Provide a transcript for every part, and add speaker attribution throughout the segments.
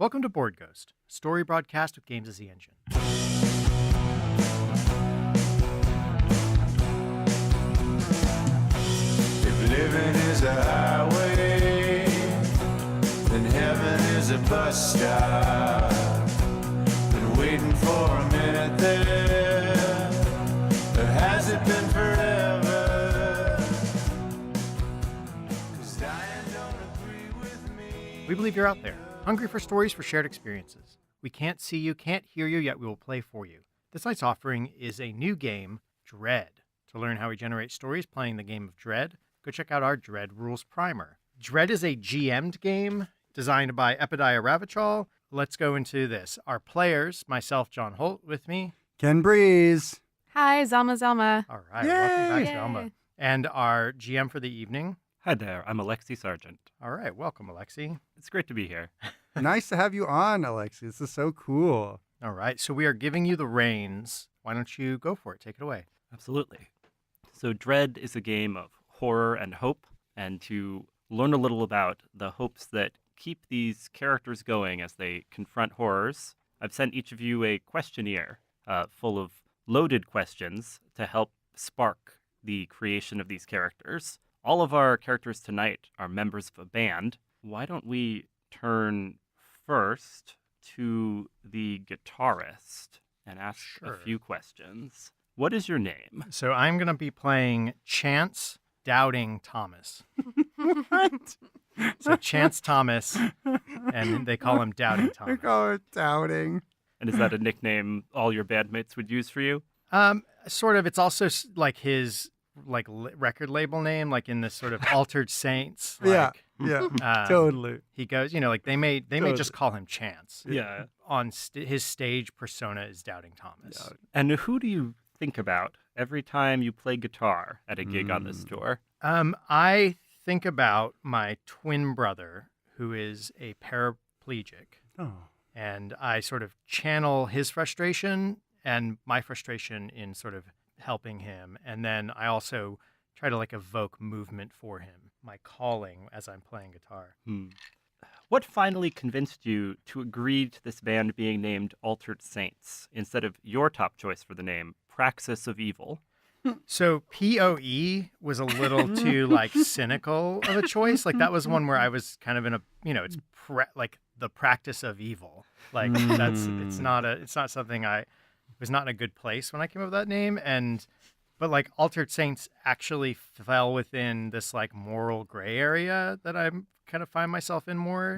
Speaker 1: Welcome to Board Ghost, a story broadcast with games as the engine.
Speaker 2: If living is a highway, then heaven is a bus stop. Been waiting for a minute there, or has it been forever? 'Cause dying don't agree with me.
Speaker 1: We believe you're out there, hungry for stories for shared experiences. We can't see you, can't hear you, yet we will play for you. This night's offering is a new game, Dread. To learn how we generate stories playing the game of Dread, go check out our Dread Rules Primer. Dread is a GM'd game designed by Ep129 Ravachol. Let's go into this. Our players, myself, John Holt, with me.
Speaker 3: Ken Breeze.
Speaker 4: Hi, Zelma.
Speaker 1: All right,
Speaker 3: Yay!
Speaker 1: welcome back,
Speaker 4: Yay.
Speaker 1: Zelma. And our GM for the evening.
Speaker 5: Hi there, I'm Alexi Sargent.
Speaker 1: All right, welcome, Alexi.
Speaker 5: It's great to be here.
Speaker 3: Nice to have you on, Alexi. This is so cool.
Speaker 1: All right, so we are giving you the reins. Why don't you go for it? Take it away.
Speaker 5: Absolutely. So Dread is a game of horror and hope, and to learn a little about the hopes that keep these characters going as they confront horrors, I've sent each of you a questionnaire full of loaded questions to help spark the creation of these characters. All of our characters tonight are members of a band. Why don't we turn first to the guitarist and ask
Speaker 1: Sure.
Speaker 5: a few questions. What is your name?
Speaker 1: So I'm going to be playing Chance Doubting Thomas.
Speaker 3: What?
Speaker 1: So Chance Thomas, and they call him Doubting
Speaker 3: I
Speaker 1: Thomas.
Speaker 3: call it doubting.
Speaker 5: And is that a nickname all your bandmates would use for you?
Speaker 1: Sort of. It's also like his record label name, like in this sort of Altered Saints.
Speaker 3: Yeah.
Speaker 1: Like,
Speaker 3: Yeah, totally.
Speaker 1: He goes, like they may just call him Chance.
Speaker 5: Yeah.
Speaker 1: On his stage persona is Doubting Thomas.
Speaker 3: Yeah.
Speaker 5: And who do you think about every time you play guitar at a gig on this tour?
Speaker 1: I think about my twin brother, who is a paraplegic.
Speaker 3: Oh.
Speaker 1: And I sort of channel his frustration and my frustration in sort of helping him. And then I also try to evoke movement for him, my calling as I'm playing guitar.
Speaker 5: What finally convinced you to agree to this band being named Altered Saints instead of your top choice for the name, Praxis of Evil?
Speaker 1: So POE was a little too cynical of a choice. That was one where I was kind of in a, it's the practice of evil. It's not something I was not in a good place when I came up with that name. But Altered Saints actually fell within this moral gray area that I kind of find myself in more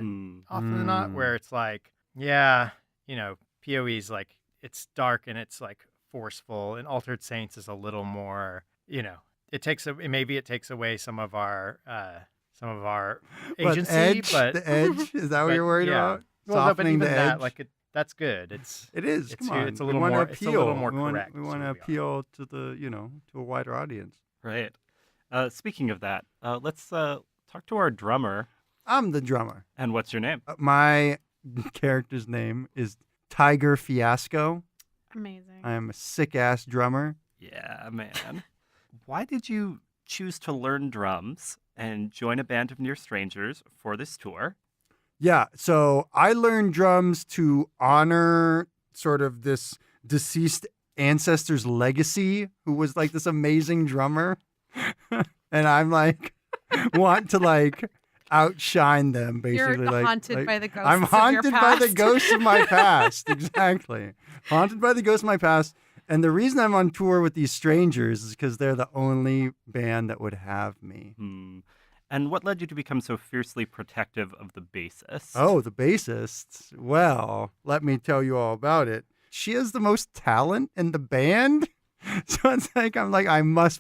Speaker 1: often than not, where it's POE's it's dark and it's forceful, and Altered Saints is a little more, it takes away some of our agency,
Speaker 3: the edge, is that what you're worried about?
Speaker 1: Well, no, but
Speaker 3: Softening
Speaker 1: even
Speaker 3: the
Speaker 1: that,
Speaker 3: edge?
Speaker 1: it is.
Speaker 3: It is.
Speaker 1: It's,
Speaker 3: Come on.
Speaker 1: it's a
Speaker 3: We
Speaker 1: little
Speaker 3: wanna
Speaker 1: more.
Speaker 3: appeal.
Speaker 1: It's a little more
Speaker 3: we want,
Speaker 1: correct.
Speaker 3: We
Speaker 1: is
Speaker 3: want to
Speaker 1: what we are.
Speaker 3: appeal to the, to a wider audience.
Speaker 5: Right. Speaking of that, let's talk to our drummer.
Speaker 3: I'm the drummer.
Speaker 5: And what's your name?
Speaker 3: My character's name is Tiger Fiasco.
Speaker 4: Amazing.
Speaker 3: I am a sick-ass drummer.
Speaker 5: Yeah, man. Why did you choose to learn drums and join a band of near strangers for this tour?
Speaker 3: Yeah, so I learned drums to honor sort of this deceased ancestor's legacy, who was this amazing drummer. And I'm want to outshine them, basically.
Speaker 4: You're haunted by the ghosts
Speaker 3: I'm
Speaker 4: of your
Speaker 3: haunted by the
Speaker 4: past.
Speaker 3: ghosts of my past. Exactly. Haunted by the ghosts of my past. And the reason I'm on tour with these strangers is because they're the only band that would have me.
Speaker 5: And what led you to become so fiercely protective of the bassist?
Speaker 3: Oh, the bassist. Well, let me tell you all about it. She has the most talent in the band. So it's I must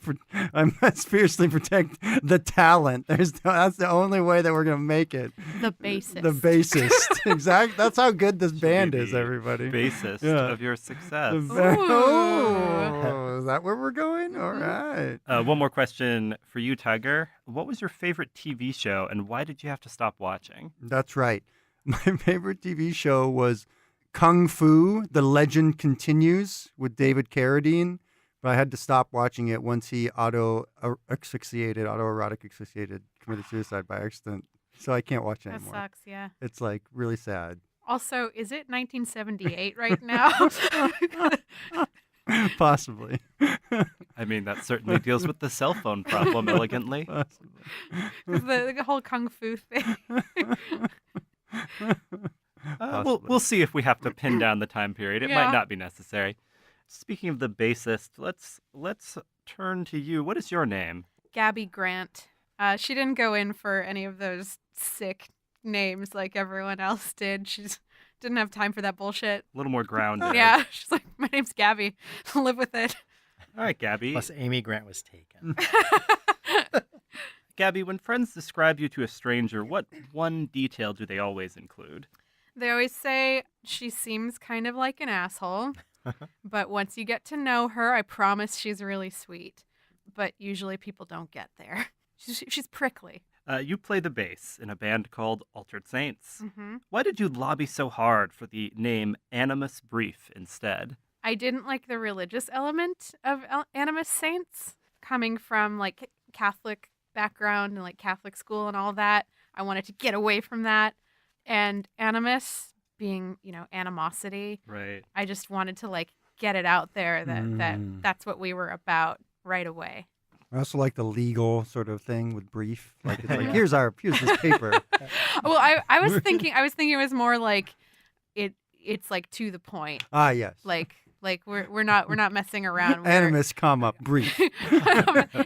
Speaker 3: fiercely protect the talent. That's the only way that we're gonna make it.
Speaker 4: The bassist.
Speaker 3: The bassist. Exactly. That's how good this band is, everybody.
Speaker 5: Bassist
Speaker 3: Yeah.
Speaker 5: of your success.
Speaker 3: Oh, is that where we're going? All right.
Speaker 5: One more question for you, Tiger. What was your favorite TV show, and why did you have to stop watching?
Speaker 3: That's right. My favorite TV show was Kung Fu: The Legend Continues with David Carradine. But I had to stop watching it once he autoerotic asphyxiated, committed suicide by accident. So I can't watch it
Speaker 4: That
Speaker 3: anymore.
Speaker 4: sucks, yeah.
Speaker 3: It's really sad.
Speaker 4: Also, is it 1978 right now?
Speaker 3: Possibly.
Speaker 5: I mean, that certainly deals with the cell phone problem elegantly.
Speaker 3: Possibly.
Speaker 4: the whole kung fu thing.
Speaker 5: We'll see if we have to pin down the time period. It
Speaker 4: Yeah.
Speaker 5: might not be necessary. Speaking of the bassist, let's turn to you. What is your name?
Speaker 4: Gabby Grant. She didn't go in for any of those sick names like everyone else did. She just didn't have time for that bullshit.
Speaker 5: A little more grounded.
Speaker 4: Yeah, she's like, my name's Gabby. Live with it.
Speaker 5: All right, Gabby.
Speaker 1: Plus, Amy Grant was taken.
Speaker 5: Gabby, when friends describe you to a stranger, what one detail do they always include?
Speaker 4: They always say she seems kind of like an asshole, but once you get to know her, I promise she's really sweet. But usually people don't get there. She's prickly.
Speaker 5: You play the bass in a band called Altered Saints.
Speaker 4: Hmm.
Speaker 5: Why did you lobby so hard for the name Animus Brief instead?
Speaker 4: I didn't like the religious element of Animus Saints, coming from like Catholic background and like Catholic school and all that. I wanted to get away from that. And Animus being, animosity.
Speaker 5: Right.
Speaker 4: I just wanted to like get it out there that
Speaker 3: Mm.
Speaker 4: that's what we were about right away.
Speaker 3: I also like the legal sort of thing with brief. Like it's like
Speaker 1: Yeah.
Speaker 3: here's this paper.
Speaker 4: Well, I was thinking it was more like it's like to the point.
Speaker 3: Ah, yes.
Speaker 4: Like we're not messing around.
Speaker 3: Animus, comma, brief.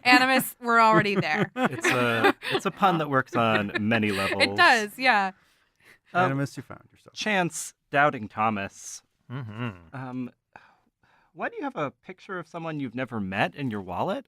Speaker 4: Animus, we're already there.
Speaker 5: It's a pun that works on many levels.
Speaker 4: It does, yeah.
Speaker 3: Animus, you found yourself.
Speaker 5: Chance Doubting Thomas.
Speaker 1: Mm-hmm.
Speaker 5: Why do you have a picture of someone you've never met in your wallet?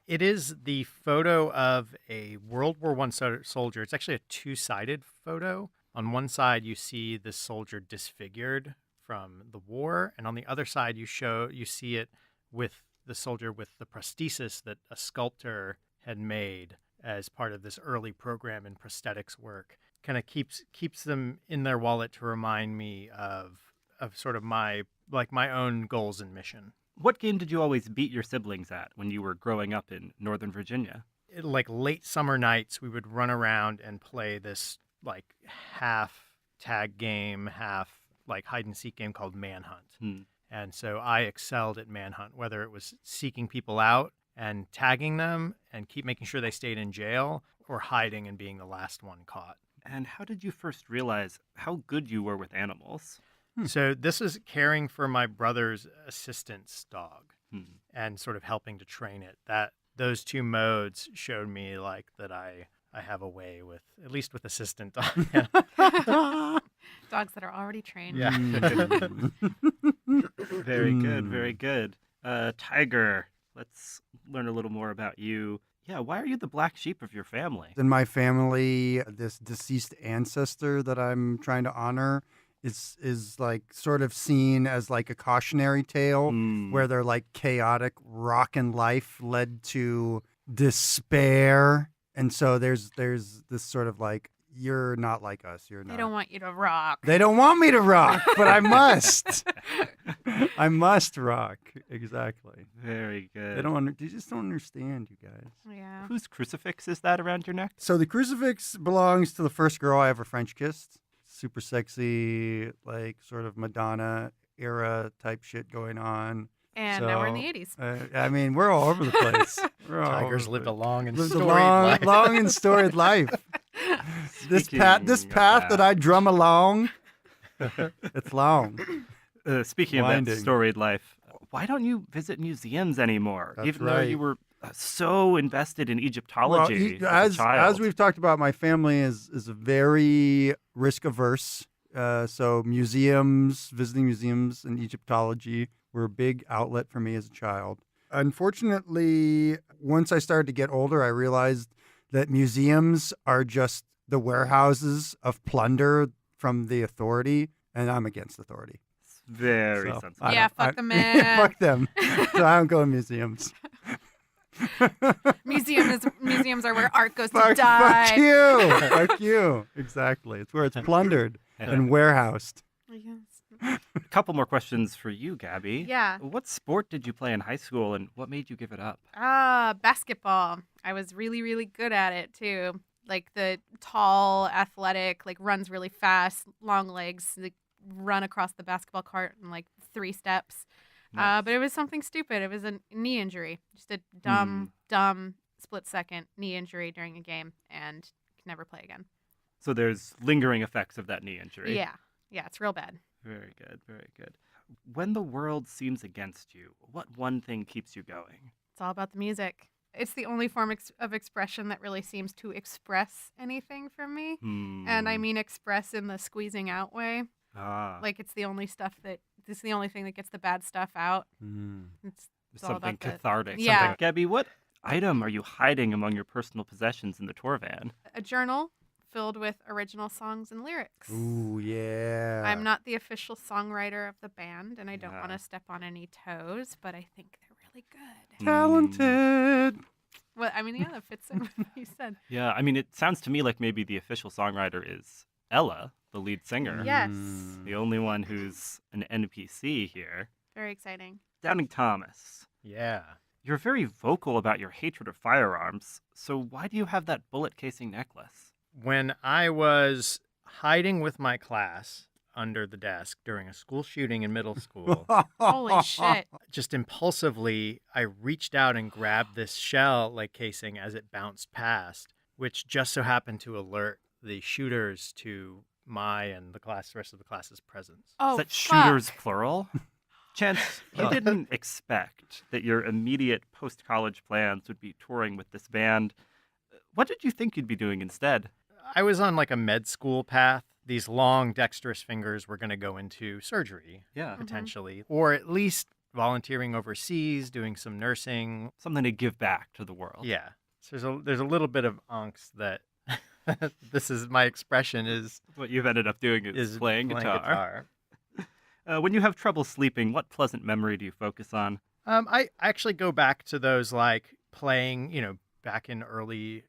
Speaker 1: It is the photo of a World War I soldier. It's actually a two-sided photo. On one side, you see the soldier disfigured from the war, and on the other side, you see it with the soldier with the prosthesis that a sculptor had made as part of this early program in prosthetics work. Kind of keeps them in their wallet to remind me of sort of my own goals and mission.
Speaker 5: What game did you always beat your siblings at when you were growing up in Northern Virginia?
Speaker 1: Like late summer nights, we would run around and play this like half tag game, half like hide and seek game called Manhunt. And so I excelled at Manhunt, whether it was seeking people out and tagging them and keep making sure they stayed in jail, or hiding and being the last one caught.
Speaker 5: And how did you first realize how good you were with animals?
Speaker 1: So this is caring for my brother's assistant's dog and sort of helping to train it. Those two modes showed me like that I have a way with, at least with assistant dog.
Speaker 4: Dogs that are already trained.
Speaker 1: Yeah.
Speaker 5: Very good, very good. Tiger, let's learn a little more about you. Yeah, why are you the black sheep of your family?
Speaker 3: In my family, this deceased ancestor that I'm trying to honor is like sort of seen as like a cautionary tale where their like chaotic rockin' life led to despair. And so there's this sort of like, you're not like us. You're not.
Speaker 4: They don't want you to rock.
Speaker 3: They don't want me to rock, but I must. I must rock. Exactly.
Speaker 5: Very good.
Speaker 3: They just don't understand, you guys.
Speaker 4: Yeah.
Speaker 5: Whose crucifix is that around your neck?
Speaker 3: So the crucifix belongs to the first girl I ever French kissed. Super sexy, like sort of Madonna era type shit going on.
Speaker 4: And now we're in
Speaker 3: So,
Speaker 4: the 80s.
Speaker 3: I mean, we're all over the place. We're all
Speaker 1: Tigers
Speaker 3: over
Speaker 1: lived
Speaker 3: the
Speaker 1: a long and
Speaker 3: place.
Speaker 1: storied
Speaker 3: Lived a long,
Speaker 1: life.
Speaker 3: long and storied life. This path that I drum along, it's long.
Speaker 5: Speaking of
Speaker 3: Winding.
Speaker 5: that storied life, why don't you visit museums anymore?
Speaker 3: That's
Speaker 5: Even though
Speaker 3: right.
Speaker 5: you were so invested in Egyptology as a child.
Speaker 3: as we've talked about, my family is a very risk averse. So visiting museums and Egyptology were a big outlet for me as a child. Unfortunately, once I started to get older, I realized that museums are just the warehouses of plunder from the authority, and I'm against authority.
Speaker 5: It's very
Speaker 3: So,
Speaker 5: sensible.
Speaker 3: I
Speaker 4: Yeah,
Speaker 3: don't-
Speaker 4: fuck the man.
Speaker 3: Fuck them. So I don't go to museums.
Speaker 4: Museums are where art goes to
Speaker 3: Fuck
Speaker 4: die.
Speaker 3: you. Fuck you. Exactly. It's where it's plundered and warehoused.
Speaker 4: Yes.
Speaker 5: A couple more questions for you, Gabby.
Speaker 4: Yeah.
Speaker 5: What sport did you play in high school, and what made you give it up?
Speaker 4: Basketball. I was really, really good at it too. like the tall, athletic, like runs really fast, long legs, like run across the basketball court in like 3 steps.
Speaker 5: Nice.
Speaker 4: But it was something stupid. It was a knee injury, just a dumb split-second knee injury during a game, and can never play again.
Speaker 5: So there's lingering effects of that knee injury.
Speaker 4: Yeah, it's real bad.
Speaker 5: Very good, very good. When the world seems against you, what one thing keeps you going?
Speaker 4: It's all about the music. It's the only form of expression that really seems to express anything from me. And I mean express in the squeezing out way. Like it's the only thing that gets the bad stuff out. It's all
Speaker 5: something
Speaker 4: about
Speaker 5: cathartic.
Speaker 4: Yeah.
Speaker 5: Something. Gabby, what item are you hiding among your personal possessions in the tour van?
Speaker 4: A journal filled with original songs and lyrics.
Speaker 3: Ooh, yeah.
Speaker 4: I'm not the official songwriter of the band, and I don't
Speaker 5: Yeah.
Speaker 4: want to step on any toes, but I think they're really good.
Speaker 3: Talented.
Speaker 4: Well, I mean, yeah, that fits in with what you said.
Speaker 5: Yeah, I mean, it sounds to me like maybe the official songwriter is Ella, the lead singer.
Speaker 4: Yes.
Speaker 5: The only one who's an NPC here.
Speaker 4: Very exciting.
Speaker 5: Doubting Thomas,
Speaker 1: Yeah.
Speaker 5: you're very vocal about your hatred of firearms, so why do you have that bullet casing necklace?
Speaker 1: When I was hiding with my class under the desk during a school shooting in middle school,
Speaker 4: Holy shit.
Speaker 1: just impulsively, I reached out and grabbed this shell like casing as it bounced past, which just so happened to alert the shooters to my and the rest of the class's presence.
Speaker 4: Oh,
Speaker 5: Is that
Speaker 4: fuck.
Speaker 5: shooters plural? Chance, you didn't expect that your immediate post-college plans would be touring with this band. What did you think you'd be doing instead?
Speaker 1: I was on like a med school path. These long, dexterous fingers were going to go into surgery,
Speaker 5: Yeah.
Speaker 1: potentially, or at least volunteering overseas, doing some nursing.
Speaker 5: Something to give back to the world.
Speaker 1: Yeah. So there's a little bit of angst that this is my expression is
Speaker 5: What you've ended up doing is playing guitar. When you have trouble sleeping, what pleasant memory do you focus on?
Speaker 1: I actually go back to those like playing, back in early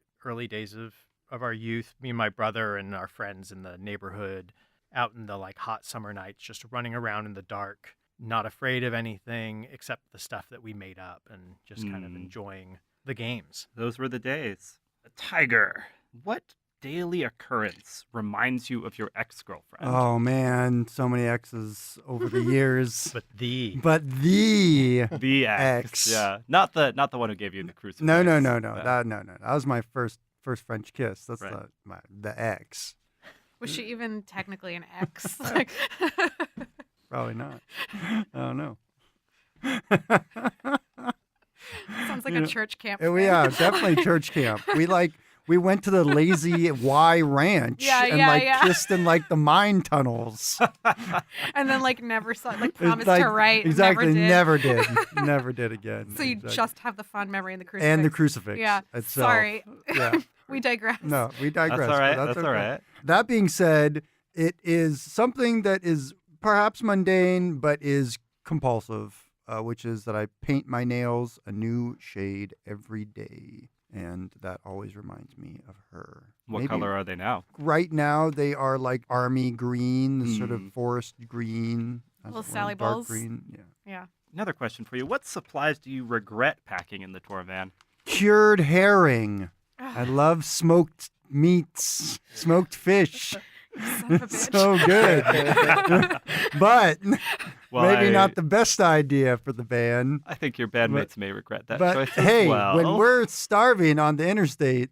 Speaker 1: days of our youth, me and my brother and our friends in the neighborhood out in the like hot summer nights, just running around in the dark, not afraid of anything except the stuff that we made up and just kind of enjoying the games.
Speaker 5: Those were the days. Tiger, what daily occurrence reminds you of your ex-girlfriend?
Speaker 3: Oh man, so many X's over the years.
Speaker 1: But the
Speaker 5: The ex.
Speaker 3: X.
Speaker 5: Yeah. Not the one who gave you the crucifix.
Speaker 3: No.
Speaker 5: but-
Speaker 3: That was my first French kiss. That's
Speaker 5: Right.
Speaker 3: the X.
Speaker 4: Was she even technically an ex? Like,
Speaker 3: Probably not. I don't know.
Speaker 4: sounds like a church camp.
Speaker 3: Yeah, definitely church camp. We went to the Lazy Y Ranch
Speaker 4: Yeah,
Speaker 3: kissed in like the mine tunnels.
Speaker 4: And then like never saw, like
Speaker 3: It's
Speaker 4: promised
Speaker 3: like-
Speaker 4: to write.
Speaker 3: Exactly,
Speaker 4: Never did.
Speaker 3: never did again.
Speaker 4: So you
Speaker 3: Exactly.
Speaker 4: just have the fond memory and the crucifix.
Speaker 3: and the crucifix.
Speaker 4: Yeah.
Speaker 3: itself.
Speaker 4: Sorry.
Speaker 3: Yeah.
Speaker 4: We digress.
Speaker 3: No, we digress.
Speaker 5: That's all right.
Speaker 3: but
Speaker 5: That's all
Speaker 3: okay.
Speaker 5: right.
Speaker 3: That being said, it is something that is perhaps mundane, but is compulsive, which is that I paint my nails a new shade every day. And that always reminds me of her.
Speaker 5: What
Speaker 3: Maybe
Speaker 5: color are they now?
Speaker 3: Right now, they are like army green, the sort of
Speaker 5: Mm.
Speaker 3: forest green. as
Speaker 4: Little
Speaker 3: it were,
Speaker 4: Sally
Speaker 3: dark
Speaker 4: balls.
Speaker 3: green. Yeah.
Speaker 4: Yeah.
Speaker 5: Another question for you. What supplies do you regret packing in the tour van?
Speaker 3: Cured herring. I love smoked meats, smoked fish.
Speaker 4: Son of a bitch.
Speaker 3: So good. But
Speaker 5: Well,
Speaker 3: maybe not the best idea for the band.
Speaker 5: I think your bandmates may regret that
Speaker 3: But
Speaker 5: choice
Speaker 3: hey,
Speaker 5: as well.
Speaker 3: when we're starving on the interstate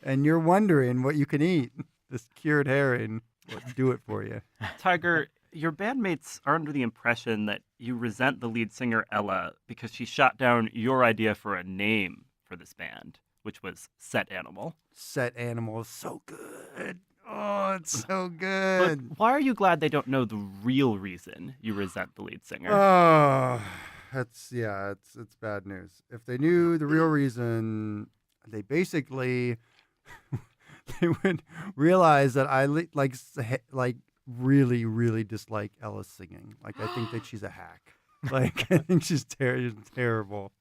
Speaker 3: and you're wondering what you can eat, this cured herring will do it for you.
Speaker 5: Tiger, your bandmates are under the impression that you resent the lead singer Ella because she shot down your idea for a name for this band, which was Set Animal.
Speaker 3: Set Animal is so good. Oh, it's so
Speaker 5: But
Speaker 3: good.
Speaker 5: why are you glad they don't know the real reason you resent the lead singer?
Speaker 3: Oh, it's bad news. If they knew the real reason, they basically they would realize that I really dislike Ella's singing. Like I think that she's a hack. Like I think she's terrible.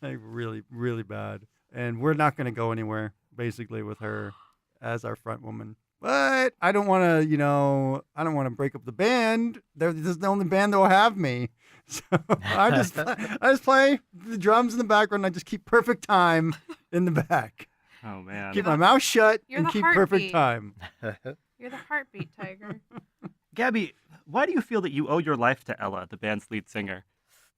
Speaker 3: Like really bad. And we're not going to go anywhere basically with her as our front woman. But I don't want to break up the band. This is the only band that will have me. So I just play the drums in the background. I just keep perfect time in the back.
Speaker 5: Oh man.
Speaker 3: Keep my mouth shut
Speaker 4: You're
Speaker 3: and
Speaker 4: the
Speaker 3: keep perfect
Speaker 4: heartbeat.
Speaker 3: time.
Speaker 4: You're the heartbeat, Tiger.
Speaker 5: Gabby, why do you feel that you owe your life to Ella, the band's lead singer?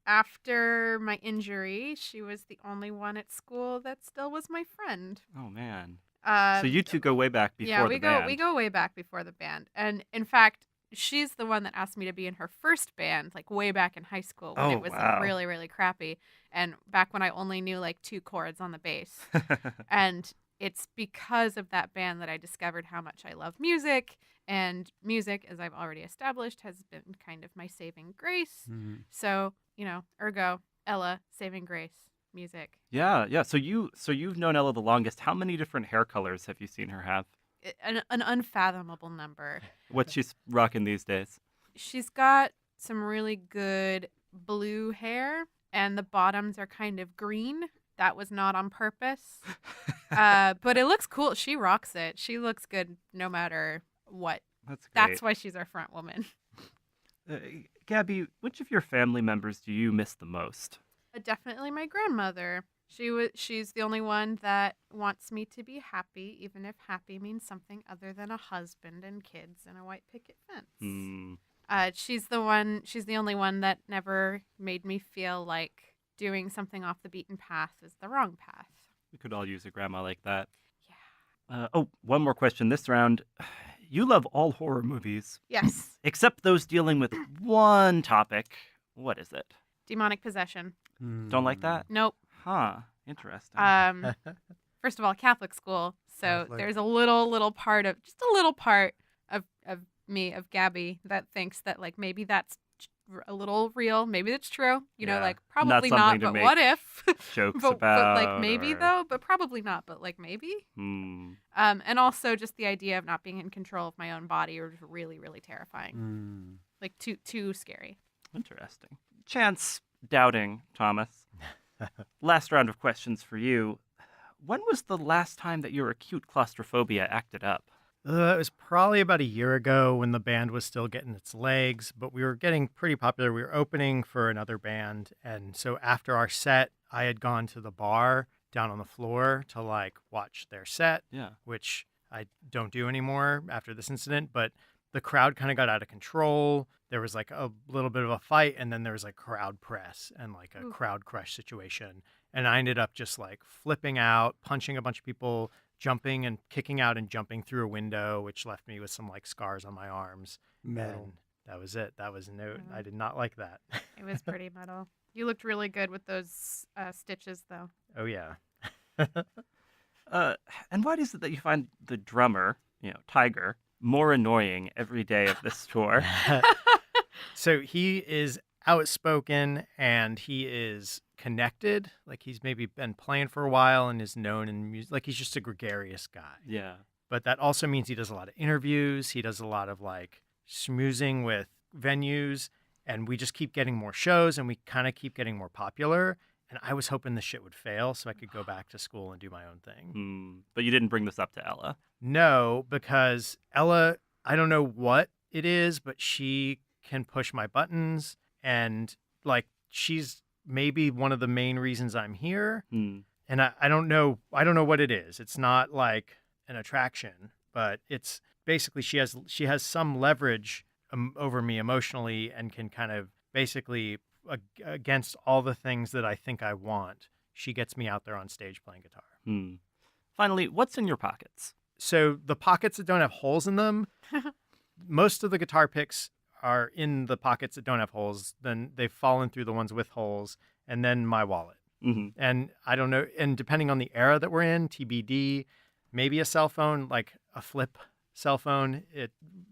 Speaker 4: After my injury, she was the only one at school that still was my friend.
Speaker 5: Oh man.
Speaker 4: Um,
Speaker 5: So you two go way back before
Speaker 4: yeah,
Speaker 5: the band.
Speaker 4: we go way back before the band, and in fact, she's the one that asked me to be in her first band, like way back in high school when
Speaker 5: Oh,
Speaker 4: it was
Speaker 5: wow.
Speaker 4: like really, really crappy, and back when I only knew like 2 chords on the bass. And it's because of that band that I discovered how much I love music. And music, as I've already established, has been kind of my saving grace.
Speaker 3: Mhm.
Speaker 4: So, ergo, Ella, saving grace, music.
Speaker 5: Yeah. So you've known Ella the longest. How many different hair colors have you seen her have?
Speaker 4: An unfathomable number.
Speaker 5: What she's rocking these days?
Speaker 4: She's got some really good blue hair, and the bottoms are kind of green. That was not on purpose. But it looks cool. She rocks it. She looks good no matter what.
Speaker 5: That's great.
Speaker 4: That's why she's our front woman.
Speaker 5: Gabby, which of your family members do you miss the most?
Speaker 4: Definitely my grandmother. She's the only one that wants me to be happy, even if happy means something other than a husband and kids and a white picket fence.
Speaker 5: Hmm.
Speaker 4: She's the only one that never made me feel like doing something off the beaten path is the wrong path.
Speaker 5: We could all use a grandma like that.
Speaker 4: Yeah.
Speaker 5: One more question this round. You love all horror movies,
Speaker 4: Yes.
Speaker 5: except those dealing with one topic. What is it?
Speaker 4: Demonic possession.
Speaker 5: Don't like that?
Speaker 4: Nope.
Speaker 5: Huh. Interesting.
Speaker 4: First of all, Catholic school. So
Speaker 3: Catholic.
Speaker 4: there's a little part of me, of Gabby, that thinks that like maybe that's a little real. Maybe it's true.
Speaker 5: Yeah.
Speaker 4: Like
Speaker 5: Not
Speaker 4: probably
Speaker 5: something
Speaker 4: not,
Speaker 5: to
Speaker 4: but
Speaker 5: make
Speaker 4: what if?
Speaker 5: Jokes
Speaker 4: but
Speaker 5: about.
Speaker 4: like maybe
Speaker 5: or-
Speaker 4: though, but probably not, but like maybe.
Speaker 5: Hmm.
Speaker 4: And also just the idea of not being in control of my own body was really, really terrifying.
Speaker 3: Mm.
Speaker 4: Like too scary.
Speaker 5: Interesting. Chance doubting, Thomas. Last round of questions for you. When was the last time that your acute claustrophobia acted up?
Speaker 1: It was probably about a year ago when the band was still getting its legs, but we were getting pretty popular. We were opening for another band. And so after our set, I had gone to the bar down on the floor to like watch their set,
Speaker 5: Yeah.
Speaker 1: which I don't do anymore after this incident. But the crowd kind of got out of control. There was like a little bit of a fight, and then there was like crowd press and like a
Speaker 4: Ooh.
Speaker 1: crowd crush situation. And I ended up just like flipping out, punching a bunch of people, jumping and kicking out and jumping through a window, which left me with some like scars on my arms.
Speaker 3: Metal.
Speaker 1: And that was it. That was no,
Speaker 4: Yeah.
Speaker 1: I did not like that.
Speaker 4: It was pretty metal. You looked really good with those stitches, though.
Speaker 1: Oh yeah.
Speaker 5: And why is it that you find the drummer, Tiger, more annoying every day of this tour?
Speaker 1: So he is outspoken and he is connected. Like he's maybe been playing for a while and is known in music. Like he's just a gregarious guy.
Speaker 5: Yeah.
Speaker 1: But that also means he does a lot of interviews. He does a lot of like schmoozing with venues, and we just keep getting more shows and we kind of keep getting more popular. And I was hoping this shit would fail so I could go back to school and do my own thing.
Speaker 5: Hmm. But you didn't bring this up to Ella.
Speaker 1: No, because Ella, I don't know what it is, but she can push my buttons, and like she's maybe one of the main reasons I'm here.
Speaker 5: Hmm.
Speaker 1: And I don't know what it is. It's not like an attraction, but it's basically she has some leverage over me emotionally and can kind of basically against all the things that I think I want. She gets me out there on stage playing guitar.
Speaker 5: Hmm. Finally, what's in your pockets?
Speaker 1: So the pockets that don't have holes in them, most of the guitar picks are in the pockets that don't have holes. Then they've fallen through the ones with holes, and then my wallet.
Speaker 5: Mm-hmm.
Speaker 1: And I don't know. And depending on the era that we're in, TBD, maybe a cell phone, like a flip cell phone.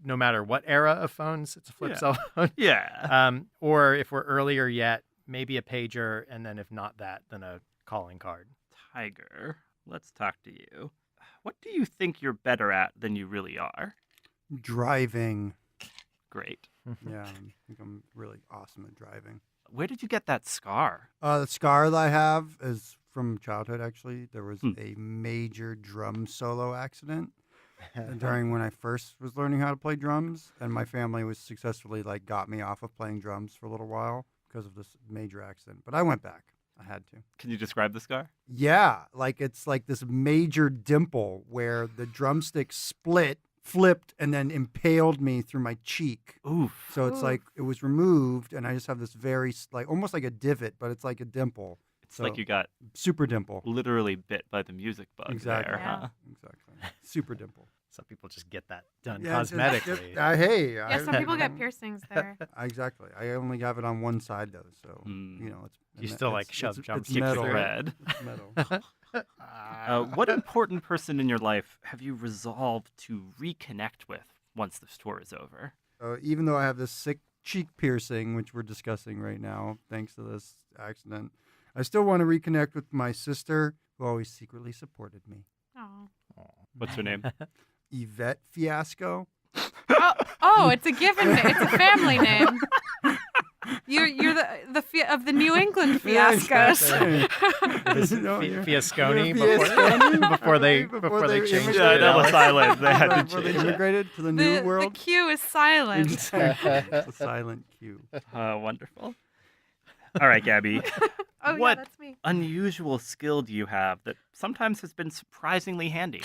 Speaker 1: No matter what era of phones, it's a flip
Speaker 5: Yeah.
Speaker 1: cell phone.
Speaker 5: Yeah.
Speaker 1: Or if we're earlier yet, maybe a pager, and then if not that, then a calling card.
Speaker 5: Tiger, let's talk to you. What do you think you're better at than you really are?
Speaker 3: Driving.
Speaker 5: Great.
Speaker 3: Yeah, I think I'm really awesome at driving.
Speaker 5: Where did you get that scar?
Speaker 3: The scar that I have is from childhood, actually. There was
Speaker 5: Hmm.
Speaker 3: a major drum solo accident during when I first was learning how to play drums, and my family was successfully got me off of playing drums for a little while because of this major accident. But I went back. I had to.
Speaker 5: Can you describe the scar?
Speaker 3: Yeah, like it's like this major dimple where the drumstick flipped, and then impaled me through my cheek.
Speaker 5: Oof.
Speaker 3: So it's
Speaker 4: Oof.
Speaker 3: like it was removed, and I just have this very like almost like a divot, but it's like a dimple.
Speaker 5: It's like
Speaker 3: So-
Speaker 5: you got
Speaker 3: Super dimple.
Speaker 5: literally bit by the music bug
Speaker 3: Exactly.
Speaker 5: there,
Speaker 4: Yeah.
Speaker 5: huh?
Speaker 3: Exactly. Super dimple.
Speaker 1: Some people just get that done
Speaker 3: Yeah, just-
Speaker 1: cosmetically.
Speaker 3: hey.
Speaker 4: Yeah, some people get piercings there.
Speaker 3: Exactly. I only have it on one side though, so
Speaker 5: Hmm.
Speaker 3: you know it's.
Speaker 1: You still, like,
Speaker 3: it's-
Speaker 1: shove
Speaker 3: it's
Speaker 1: drumsticks
Speaker 3: metal.
Speaker 1: through it?
Speaker 5: Thread.
Speaker 3: It's metal.
Speaker 5: What important person in your life have you resolved to reconnect with once this tour is over?
Speaker 3: Even though I have this sick cheek piercing, which we're discussing right now, thanks to this accident, I still want to reconnect with my sister, who always secretly supported me.
Speaker 4: Oh.
Speaker 5: What's her name?
Speaker 3: Yvette Fiasco.
Speaker 4: Oh, it's a given. It's a family name. You're of the New England fiascos.
Speaker 1: Is it
Speaker 3: No, you're-
Speaker 1: Fiasconi
Speaker 3: you're Fiasconi?
Speaker 1: before they
Speaker 3: Before they
Speaker 1: changed
Speaker 3: immigrated.
Speaker 1: it?
Speaker 5: that was silent. They had to
Speaker 3: Before they
Speaker 5: change it.
Speaker 3: immigrated to the
Speaker 4: The,
Speaker 3: new
Speaker 4: the
Speaker 3: world.
Speaker 4: Q is silent.
Speaker 3: Exactly. It's a silent Q.
Speaker 5: Wonderful. All right, Gabby.
Speaker 4: Oh
Speaker 5: What?
Speaker 4: yeah, that's me.
Speaker 5: Unusual skill do you have that sometimes has been surprisingly handy?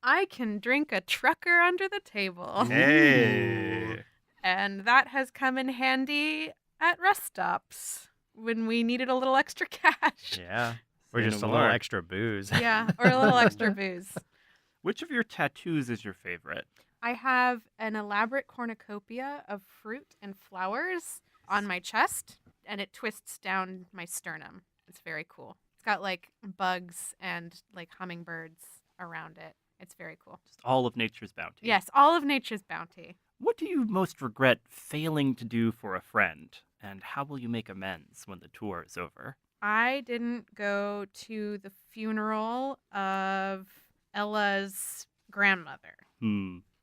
Speaker 4: I can drink a trucker under the table,
Speaker 5: Hey.
Speaker 4: and that has come in handy at rest stops when we needed a little extra cash.
Speaker 1: Yeah. Or
Speaker 5: Say
Speaker 1: just
Speaker 5: no
Speaker 1: a little
Speaker 5: more.
Speaker 1: extra booze.
Speaker 4: Yeah, or a little extra booze.
Speaker 5: Which of your tattoos is your favorite?
Speaker 4: I have an elaborate cornucopia of fruit and flowers on my chest, and it twists down my sternum. It's very cool. It's got like bugs and like hummingbirds around it. It's very cool.
Speaker 5: Just all of nature's bounty.
Speaker 4: Yes, all of nature's bounty.
Speaker 5: What do you most regret failing to do for a friend? And how will you make amends when the tour is over?
Speaker 4: I didn't go to the funeral of Ella's grandmother,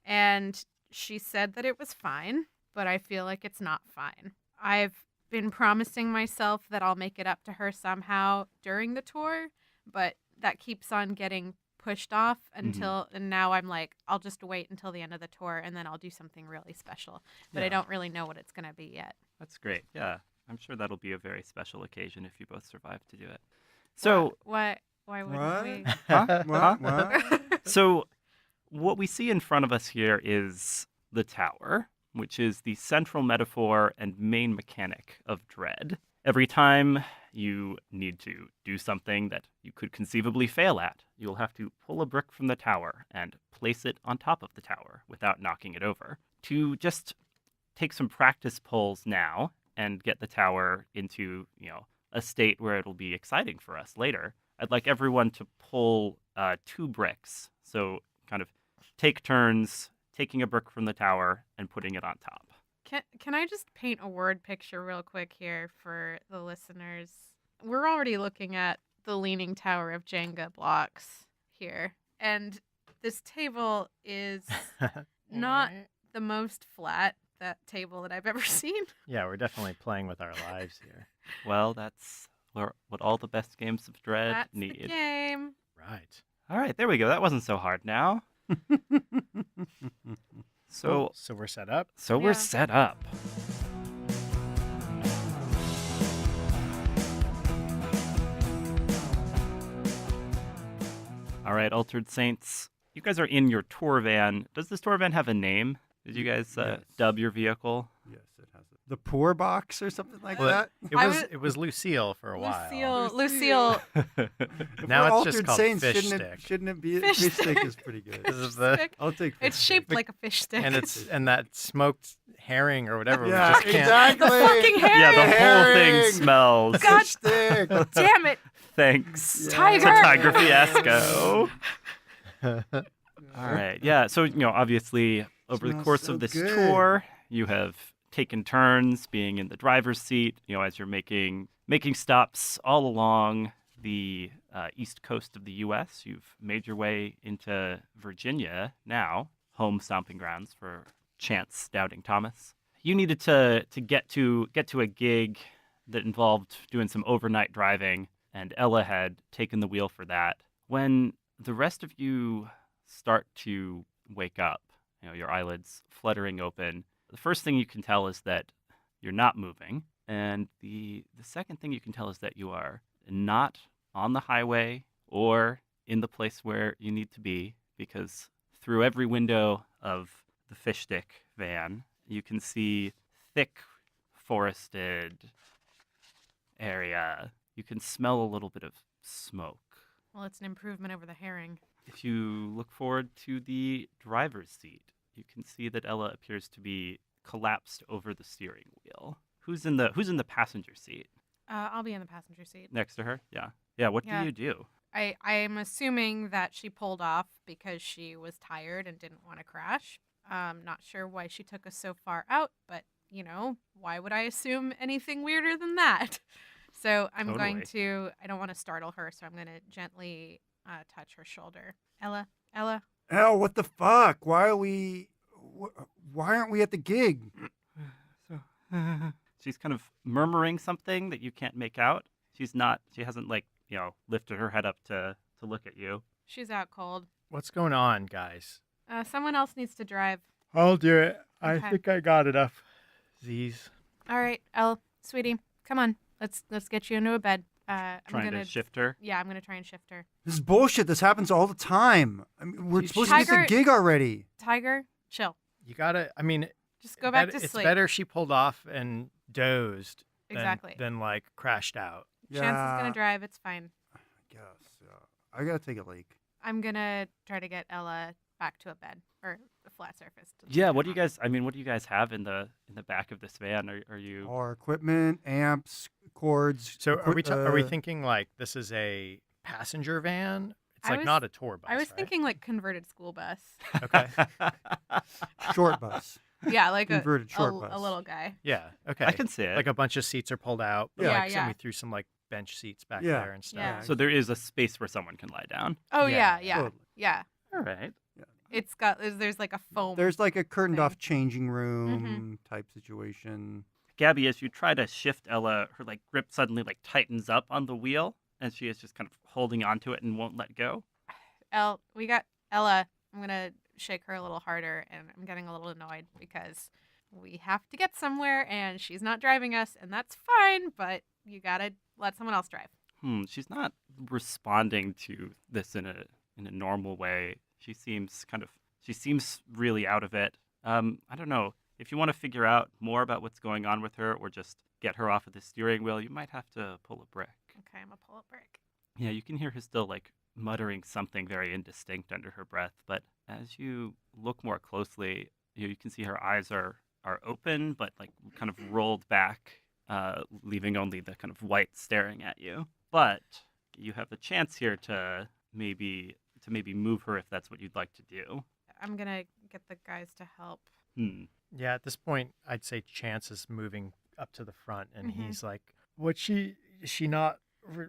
Speaker 4: and she said that it was fine, but I feel like it's not fine. I've been promising myself that I'll make it up to her somehow during the tour, but that keeps on getting pushed off until, and now I'm like, I'll just wait until the end of the tour and then I'll do something really special. But I
Speaker 5: Yeah.
Speaker 4: don't really know what it's going to be yet.
Speaker 5: That's great. Yeah. I'm sure that'll be a very special occasion if you both survive to do it. So,
Speaker 4: Why wouldn't
Speaker 3: What?
Speaker 4: we?
Speaker 3: Huh? What?
Speaker 5: so what we see in front of us here is the tower, which is the central metaphor and main mechanic of dread. Every time you need to do something that you could conceivably fail at, you'll have to pull a brick from the tower and place it on top of the tower without knocking it over. To just take some practice pulls now and get the tower into, a state where it'll be exciting for us later, I'd like everyone to pull 2 bricks. So kind of take turns taking a brick from the tower and putting it on top.
Speaker 4: Can I just paint a word picture real quick here for the listeners? We're already looking at the leaning tower of Jenga blocks here. And this table is not the most flat, that table that I've ever seen.
Speaker 1: Yeah, we're definitely playing with our lives here.
Speaker 5: Well, that's what all the best games of dread
Speaker 4: That's
Speaker 5: need.
Speaker 4: the game.
Speaker 1: Right.
Speaker 5: All right, there we go. That wasn't so hard now. So,
Speaker 1: So we're set up.
Speaker 5: we're
Speaker 4: Yeah.
Speaker 5: set up. All right, Altered Saints, you guys are in your tour van. Does this tour van have a name? Did you guys
Speaker 3: Yes.
Speaker 5: dub your vehicle?
Speaker 3: Yes, it has it. The poor box or something like
Speaker 1: Well,
Speaker 3: that.
Speaker 1: It was Lucille for a while.
Speaker 4: Lucille.
Speaker 1: Now
Speaker 3: For
Speaker 1: it's just
Speaker 3: Altered
Speaker 1: called
Speaker 3: Saints,
Speaker 1: fish
Speaker 3: shouldn't
Speaker 1: stick.
Speaker 3: Shouldn't it be?
Speaker 4: Fish
Speaker 3: Fish stick
Speaker 4: stick.
Speaker 3: is pretty good.
Speaker 1: This is the
Speaker 4: Stick.
Speaker 3: I'll take. Fish
Speaker 4: It's
Speaker 3: stick.
Speaker 4: shaped like a fish stick.
Speaker 1: and that smoked herring or whatever.
Speaker 3: Yeah,
Speaker 1: we just can't.
Speaker 3: exactly.
Speaker 4: The fucking
Speaker 5: Yeah, the whole thing
Speaker 3: Herring.
Speaker 5: smells.
Speaker 4: God.
Speaker 3: Fish stick.
Speaker 4: Damn it.
Speaker 5: Thanks
Speaker 3: Yeah.
Speaker 4: Tiger.
Speaker 5: to Tiger Fiasco. All right. Yeah. So, obviously, over the
Speaker 3: Smells
Speaker 5: course
Speaker 3: so
Speaker 5: of this
Speaker 3: good.
Speaker 5: tour, you have taken turns being in the driver's seat, as you're making stops all along the east coast of the U.S. You've made your way into Virginia now, home stomping grounds for Chance Doubting Thomas. You needed to get to a gig that involved doing some overnight driving, and Ella had taken the wheel for that. When the rest of you start to wake up, your eyelids fluttering open, the first thing you can tell is that you're not moving, And the second thing you can tell is that you are not on the highway or in the place where you need to be, because through every window of the fish stick van, you can see thick forested area. You can smell a little bit of smoke.
Speaker 4: Well, it's an improvement over the herring.
Speaker 5: If you look forward to the driver's seat, you can see that Ella appears to be collapsed over the steering wheel. Who's in the passenger seat?
Speaker 4: I'll be in the passenger seat.
Speaker 5: Next to her? Yeah. Yeah, what
Speaker 4: Yeah.
Speaker 5: do you do?
Speaker 4: I'm assuming that she pulled off because she was tired and didn't want to crash. Not sure why she took us so far out, but, why would I assume anything weirder than that? So I'm going
Speaker 5: Totally.
Speaker 4: to, I don't want to startle her, so I'm going to gently touch her shoulder. Ella?
Speaker 3: Hell, what the fuck? Why aren't we at the gig?
Speaker 5: She's kind of murmuring something that you can't make out. She hasn't lifted her head up to look at you.
Speaker 4: She's out cold.
Speaker 1: What's going on, guys?
Speaker 4: Someone else needs to drive.
Speaker 1: I'll do it.
Speaker 4: Okay.
Speaker 1: I think I got enough. Z's.
Speaker 4: All right, Elle, sweetie, come on. Let's get you into a bed. I'm
Speaker 5: Trying
Speaker 4: gonna
Speaker 5: to shift her.
Speaker 4: Yeah, I'm gonna try and shift her.
Speaker 3: This is bullshit. This happens all the time. I mean, we're
Speaker 1: She's-
Speaker 3: supposed to get
Speaker 4: Tiger-
Speaker 3: the gig already.
Speaker 4: Tiger, chill.
Speaker 1: You gotta. I mean,
Speaker 4: Just go back to
Speaker 1: it's
Speaker 4: sleep.
Speaker 1: better she pulled off and dozed
Speaker 4: Exactly.
Speaker 1: than like crashed out.
Speaker 4: Chance is gonna drive. It's fine.
Speaker 3: I guess. I gotta take a leak.
Speaker 4: I'm gonna try to get Ella back to a bed or a flat surface. to
Speaker 5: Yeah,
Speaker 4: sit
Speaker 5: what do you
Speaker 4: on.
Speaker 5: guys what do you guys have in the back of this van? Are you
Speaker 3: Our equipment, amps, cords.
Speaker 1: So are we
Speaker 3: uh,
Speaker 1: thinking like this is a passenger van? It's
Speaker 4: I
Speaker 1: like
Speaker 4: was-
Speaker 1: not a tour bus.
Speaker 4: I was
Speaker 1: right?
Speaker 4: thinking like converted school bus.
Speaker 1: Okay.
Speaker 3: short bus?
Speaker 4: Yeah, like
Speaker 3: Converted short
Speaker 4: a
Speaker 3: bus.
Speaker 4: little guy.
Speaker 1: Yeah. Okay.
Speaker 5: I can see it.
Speaker 1: Like a bunch of seats are pulled out. But
Speaker 3: Yeah.
Speaker 1: like,
Speaker 4: Yeah,
Speaker 1: we
Speaker 4: yeah.
Speaker 1: threw some like bench seats back
Speaker 3: Yeah.
Speaker 1: there and stuff.
Speaker 4: Yeah.
Speaker 5: So there is a space where someone can lie down.
Speaker 4: Oh
Speaker 1: Yeah,
Speaker 4: yeah,
Speaker 3: totally.
Speaker 4: yeah.
Speaker 5: All right.
Speaker 4: It's got there's like a foam.
Speaker 3: There's like a curtained
Speaker 4: thing.
Speaker 3: off changing room type situation.
Speaker 5: Gabby, as you try to shift Ella, her grip suddenly tightens up on the wheel, and she is just kind of holding onto it and won't let go.
Speaker 4: We got Ella. I'm gonna shake her a little harder, and I'm getting a little annoyed because we have to get somewhere, and she's not driving us, and that's fine. But you gotta let someone else drive.
Speaker 5: She's not responding to this in a normal way. She seems really out of it. I don't know. If you want to figure out more about what's going on with her or just get her off of the steering wheel, you might have to pull a brick.
Speaker 4: Okay, I'm gonna pull a brick.
Speaker 5: Yeah, you can hear her still muttering something very indistinct under her breath, but as you look more closely, you can see her eyes are open but kind of rolled back, leaving only the kind of white staring at you. But you have the chance here to maybe move her if that's what you'd like to do.
Speaker 4: I'm gonna get the guys to help.
Speaker 1: Yeah, at this point, I'd say Chance is moving up to the front, and
Speaker 4: Mhm.
Speaker 1: he's like, is she not?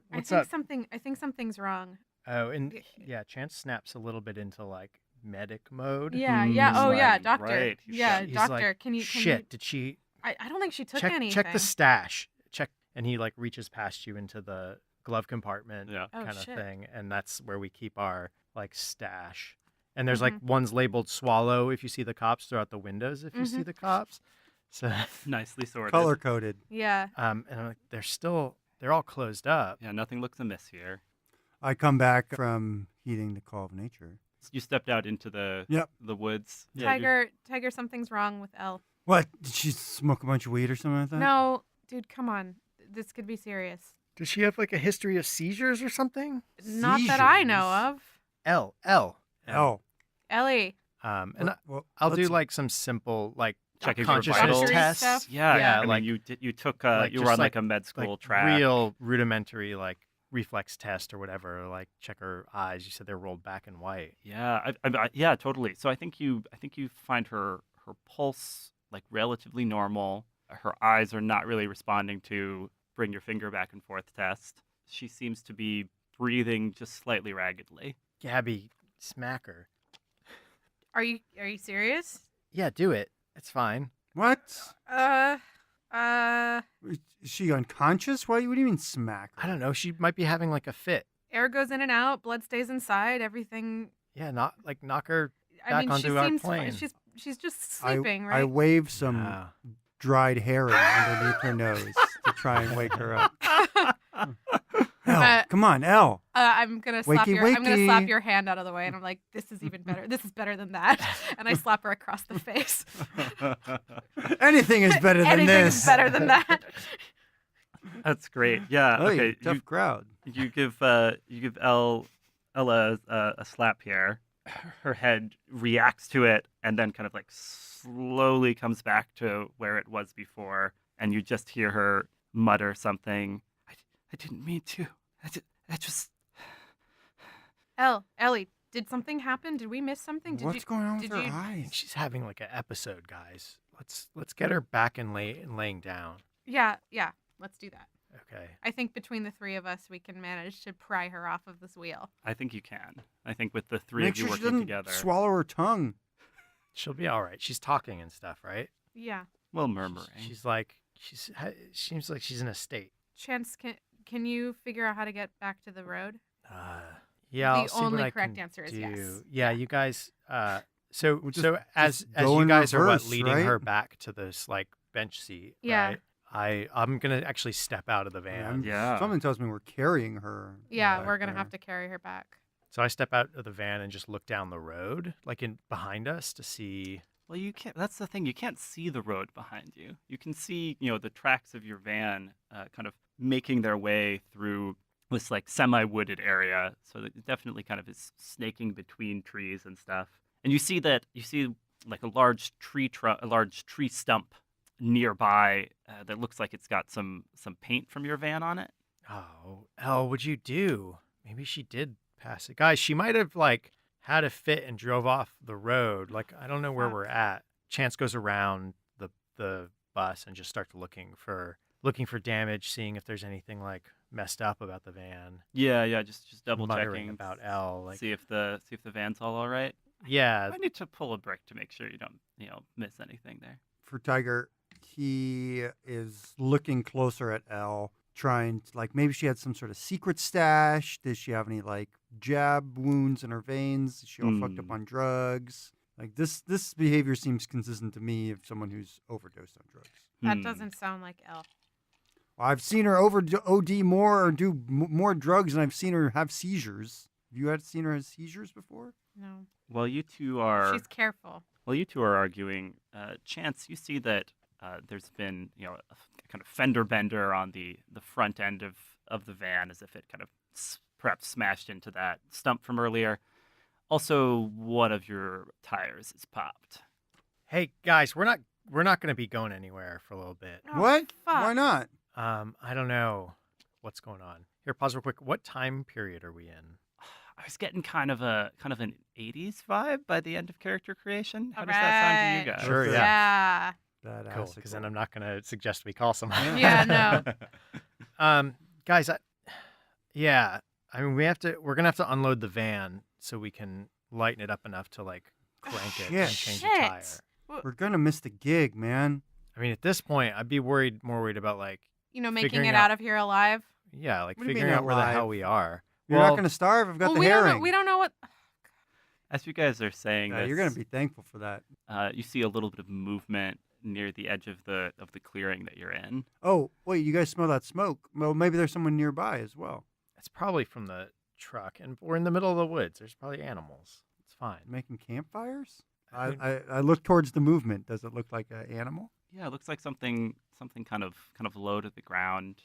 Speaker 1: What's
Speaker 4: I
Speaker 1: up?
Speaker 4: think something's wrong.
Speaker 1: Oh, and yeah, Chance snaps a little bit into like medic mode.
Speaker 4: Yeah,
Speaker 5: Hmm,
Speaker 4: yeah. Oh, yeah,
Speaker 5: right,
Speaker 4: doctor.
Speaker 5: right.
Speaker 4: Yeah,
Speaker 1: He's
Speaker 4: doctor.
Speaker 1: like,
Speaker 4: Can you?
Speaker 1: Shit, did she
Speaker 4: I don't think she took
Speaker 1: check
Speaker 4: anything.
Speaker 1: the stash? Check, and he reaches past you into the glove compartment,
Speaker 5: Yeah.
Speaker 4: Oh,
Speaker 1: kind of
Speaker 4: shit.
Speaker 1: thing, and that's where we keep our stash. And there's
Speaker 4: Mm-hmm.
Speaker 1: one's labeled swallow if you see the cops throughout the windows if you
Speaker 4: Mm-hmm.
Speaker 1: see the cops. So
Speaker 5: Nicely sorted.
Speaker 3: Color coded.
Speaker 4: Yeah.
Speaker 1: and I'm like, they're all closed up.
Speaker 5: Yeah, nothing looks amiss here.
Speaker 3: I come back from heeding the call of nature.
Speaker 5: You stepped out into the
Speaker 3: Yep.
Speaker 5: the woods. Yeah,
Speaker 4: Tiger, something's wrong with Elle.
Speaker 3: What? Did she smoke a bunch of weed or something like that?
Speaker 4: No, dude, come on. This could be serious.
Speaker 1: Does she have a history of seizures or something?
Speaker 4: Not that I know
Speaker 3: Seizures?
Speaker 4: of.
Speaker 1: L.
Speaker 3: Oh.
Speaker 4: Ellie.
Speaker 1: And
Speaker 3: Well,
Speaker 1: I'll do
Speaker 3: let's-
Speaker 1: some simple
Speaker 5: Checking for
Speaker 1: consciousness
Speaker 5: vitals.
Speaker 1: tests.
Speaker 4: Stuff?
Speaker 5: Yeah,
Speaker 1: Yeah,
Speaker 5: I
Speaker 1: like-
Speaker 5: mean, you took
Speaker 1: like
Speaker 5: you were
Speaker 1: just
Speaker 5: on
Speaker 1: like-
Speaker 5: a med school
Speaker 1: like
Speaker 5: track.
Speaker 1: real rudimentary reflex test or whatever. Check her eyes. You said they're rolled back and white.
Speaker 5: Yeah, yeah, totally. So I think you find her pulse relatively normal. Her eyes are not really responding to bring your finger back and forth test. She seems to be breathing just slightly raggedly.
Speaker 1: Gabby, smack her.
Speaker 4: Are you serious?
Speaker 1: Yeah, do it. It's fine.
Speaker 3: What?
Speaker 4: Uh
Speaker 3: Is she unconscious? What do you mean smack her?
Speaker 1: I don't know. She might be having a fit.
Speaker 4: air goes in and out, blood stays inside, everything.
Speaker 1: Yeah, knock her
Speaker 4: I
Speaker 1: back
Speaker 4: mean, she
Speaker 1: onto our
Speaker 4: seems
Speaker 1: plane.
Speaker 4: she's just sleeping,
Speaker 3: I
Speaker 4: right?
Speaker 3: wave some
Speaker 1: Ah.
Speaker 3: dried herring underneath her nose. try and wake her up. Elle, come on, Elle.
Speaker 4: I'm gonna slap
Speaker 3: Wakey,
Speaker 4: I'm gonna slap
Speaker 3: wakey.
Speaker 4: your hand out of the way, and I'm like, "This is even better. This is better than that." And I slap her across the face.
Speaker 3: Anything is better than
Speaker 4: Anything
Speaker 3: this.
Speaker 4: is better than that.
Speaker 5: That's great. Yeah.
Speaker 3: Oh,
Speaker 5: Okay.
Speaker 3: tough crowd.
Speaker 5: You give Ella a slap here. Her head reacts to it and then kind of like slowly comes back to where it was before, and you just hear her mutter something. I didn't mean to. I just.
Speaker 4: Ellie, did something happen? Did we miss something?
Speaker 3: What's going on with
Speaker 4: did
Speaker 3: her
Speaker 4: you-
Speaker 1: I
Speaker 3: eyes?
Speaker 1: think she's having like an episode, guys. Let's get her back and laying down.
Speaker 4: Yeah. Let's do that.
Speaker 1: Okay.
Speaker 4: I think between the three of us, we can manage to pry her off of this wheel.
Speaker 5: I think you can. I think with the three
Speaker 3: Make
Speaker 5: of you
Speaker 3: sure she
Speaker 5: working
Speaker 3: doesn't
Speaker 5: together,
Speaker 3: swallow her tongue.
Speaker 1: She'll be all right. She's talking and stuff, right?
Speaker 4: Yeah.
Speaker 5: well, murmuring.
Speaker 1: She's like seems like she's in a state.
Speaker 4: Chance, can you figure out how to get back to the road?
Speaker 1: Yeah.
Speaker 4: The
Speaker 1: I'll see what
Speaker 4: only
Speaker 1: I
Speaker 4: correct
Speaker 1: can
Speaker 4: answer is
Speaker 1: do.
Speaker 4: yes.
Speaker 1: Yeah, you guys. So
Speaker 3: We'll just-
Speaker 1: as
Speaker 3: go
Speaker 1: you
Speaker 3: in
Speaker 1: guys are
Speaker 3: reverse,
Speaker 1: leading
Speaker 3: right?
Speaker 1: her back to this like bench seat,
Speaker 4: Yeah.
Speaker 1: right? I'm gonna actually step out of the van.
Speaker 5: Yeah.
Speaker 3: Something tells me we're carrying her.
Speaker 4: Yeah,
Speaker 3: back
Speaker 4: we're gonna
Speaker 3: there.
Speaker 4: have to carry her back.
Speaker 1: So I step out of the van and just look down the road, like in behind us, to see.
Speaker 5: Well, you can't. That's the thing. You can't see the road behind you. You can see, the tracks of your van, kind of making their way through this like semi-wooded area. So that it definitely kind of is snaking between trees and stuff. And you see like a large tree stump nearby that looks like it's got some paint from your van on it.
Speaker 1: Oh, Elle, what'd you do? Maybe she did pass it, guys. She might have like had a fit and drove off the road. Like I don't know where
Speaker 4: Fuck.
Speaker 1: we're at. Chance goes around the bus and just starts looking for damage, seeing if there's anything like messed up about the van.
Speaker 5: Yeah, just double
Speaker 1: Muttering
Speaker 5: checking
Speaker 1: about Elle, like
Speaker 5: see if the van's all right.
Speaker 1: yeah.
Speaker 5: I need to pull a brick to make sure you don't miss anything there.
Speaker 3: For Tiger, he is looking closer at Elle, trying to, like, maybe she had some sort of secret stash. Does she have any like jab wounds in her veins? Is she all fucked up on drugs? Like this behavior seems consistent to me of someone who's overdosed on drugs.
Speaker 4: That doesn't sound like Elle.
Speaker 3: Well, I've seen her OD more or do more drugs, and I've seen her have seizures. Have you seen her have seizures before?
Speaker 4: No.
Speaker 5: Well, you two are.
Speaker 4: She's careful.
Speaker 5: While you two are arguing, Chance, you see that there's been, a kind of fender bender on the front end of the van, as if it kind of perhaps smashed into that stump from earlier. Also, one of your tires is popped.
Speaker 1: Hey guys, we're not going to be going anywhere for a little bit.
Speaker 4: Oh,
Speaker 3: What?
Speaker 4: fuck.
Speaker 3: Why not?
Speaker 1: I don't know what's going on. Here, pause real quick. What time period are we in?
Speaker 5: I was getting kind of an 80s vibe by the end of character creation. How does that sound to you guys?
Speaker 1: Sure,
Speaker 3: Okay.
Speaker 1: yeah.
Speaker 3: Badass.
Speaker 1: Cool, because then I'm not going to suggest we call someone.
Speaker 4: Yeah, no.
Speaker 1: Guys, I mean, we're gonna have to unload the van so we can lighten it up enough to like crank it and change the tire.
Speaker 3: We're gonna miss the gig, man.
Speaker 1: I mean, at this point, I'd be more worried about like,
Speaker 4: Making
Speaker 1: Figuring
Speaker 4: it
Speaker 1: out-
Speaker 4: out of here alive.
Speaker 1: yeah, like
Speaker 3: What do you
Speaker 1: figuring
Speaker 3: mean
Speaker 1: out where the hell
Speaker 3: alive?
Speaker 1: we are.
Speaker 3: You're
Speaker 1: Well,
Speaker 3: not gonna starve. I've got
Speaker 4: Well,
Speaker 3: the
Speaker 4: we don't
Speaker 3: herring.
Speaker 4: know. We don't know what.
Speaker 5: As you guys are saying
Speaker 3: Yeah,
Speaker 5: this,
Speaker 3: you're gonna be thankful for that.
Speaker 5: you see a little bit of movement near the edge of the clearing that you're in.
Speaker 3: Oh, wait, you guys smell that smoke? Well, maybe there's someone nearby as well.
Speaker 1: it's probably from the truck, and we're in the middle of the woods. There's probably animals. It's fine.
Speaker 3: Making campfires?
Speaker 1: I mean-
Speaker 3: I look towards the movement. Does it look like an animal?
Speaker 5: Yeah, it looks like something kind of low to the ground,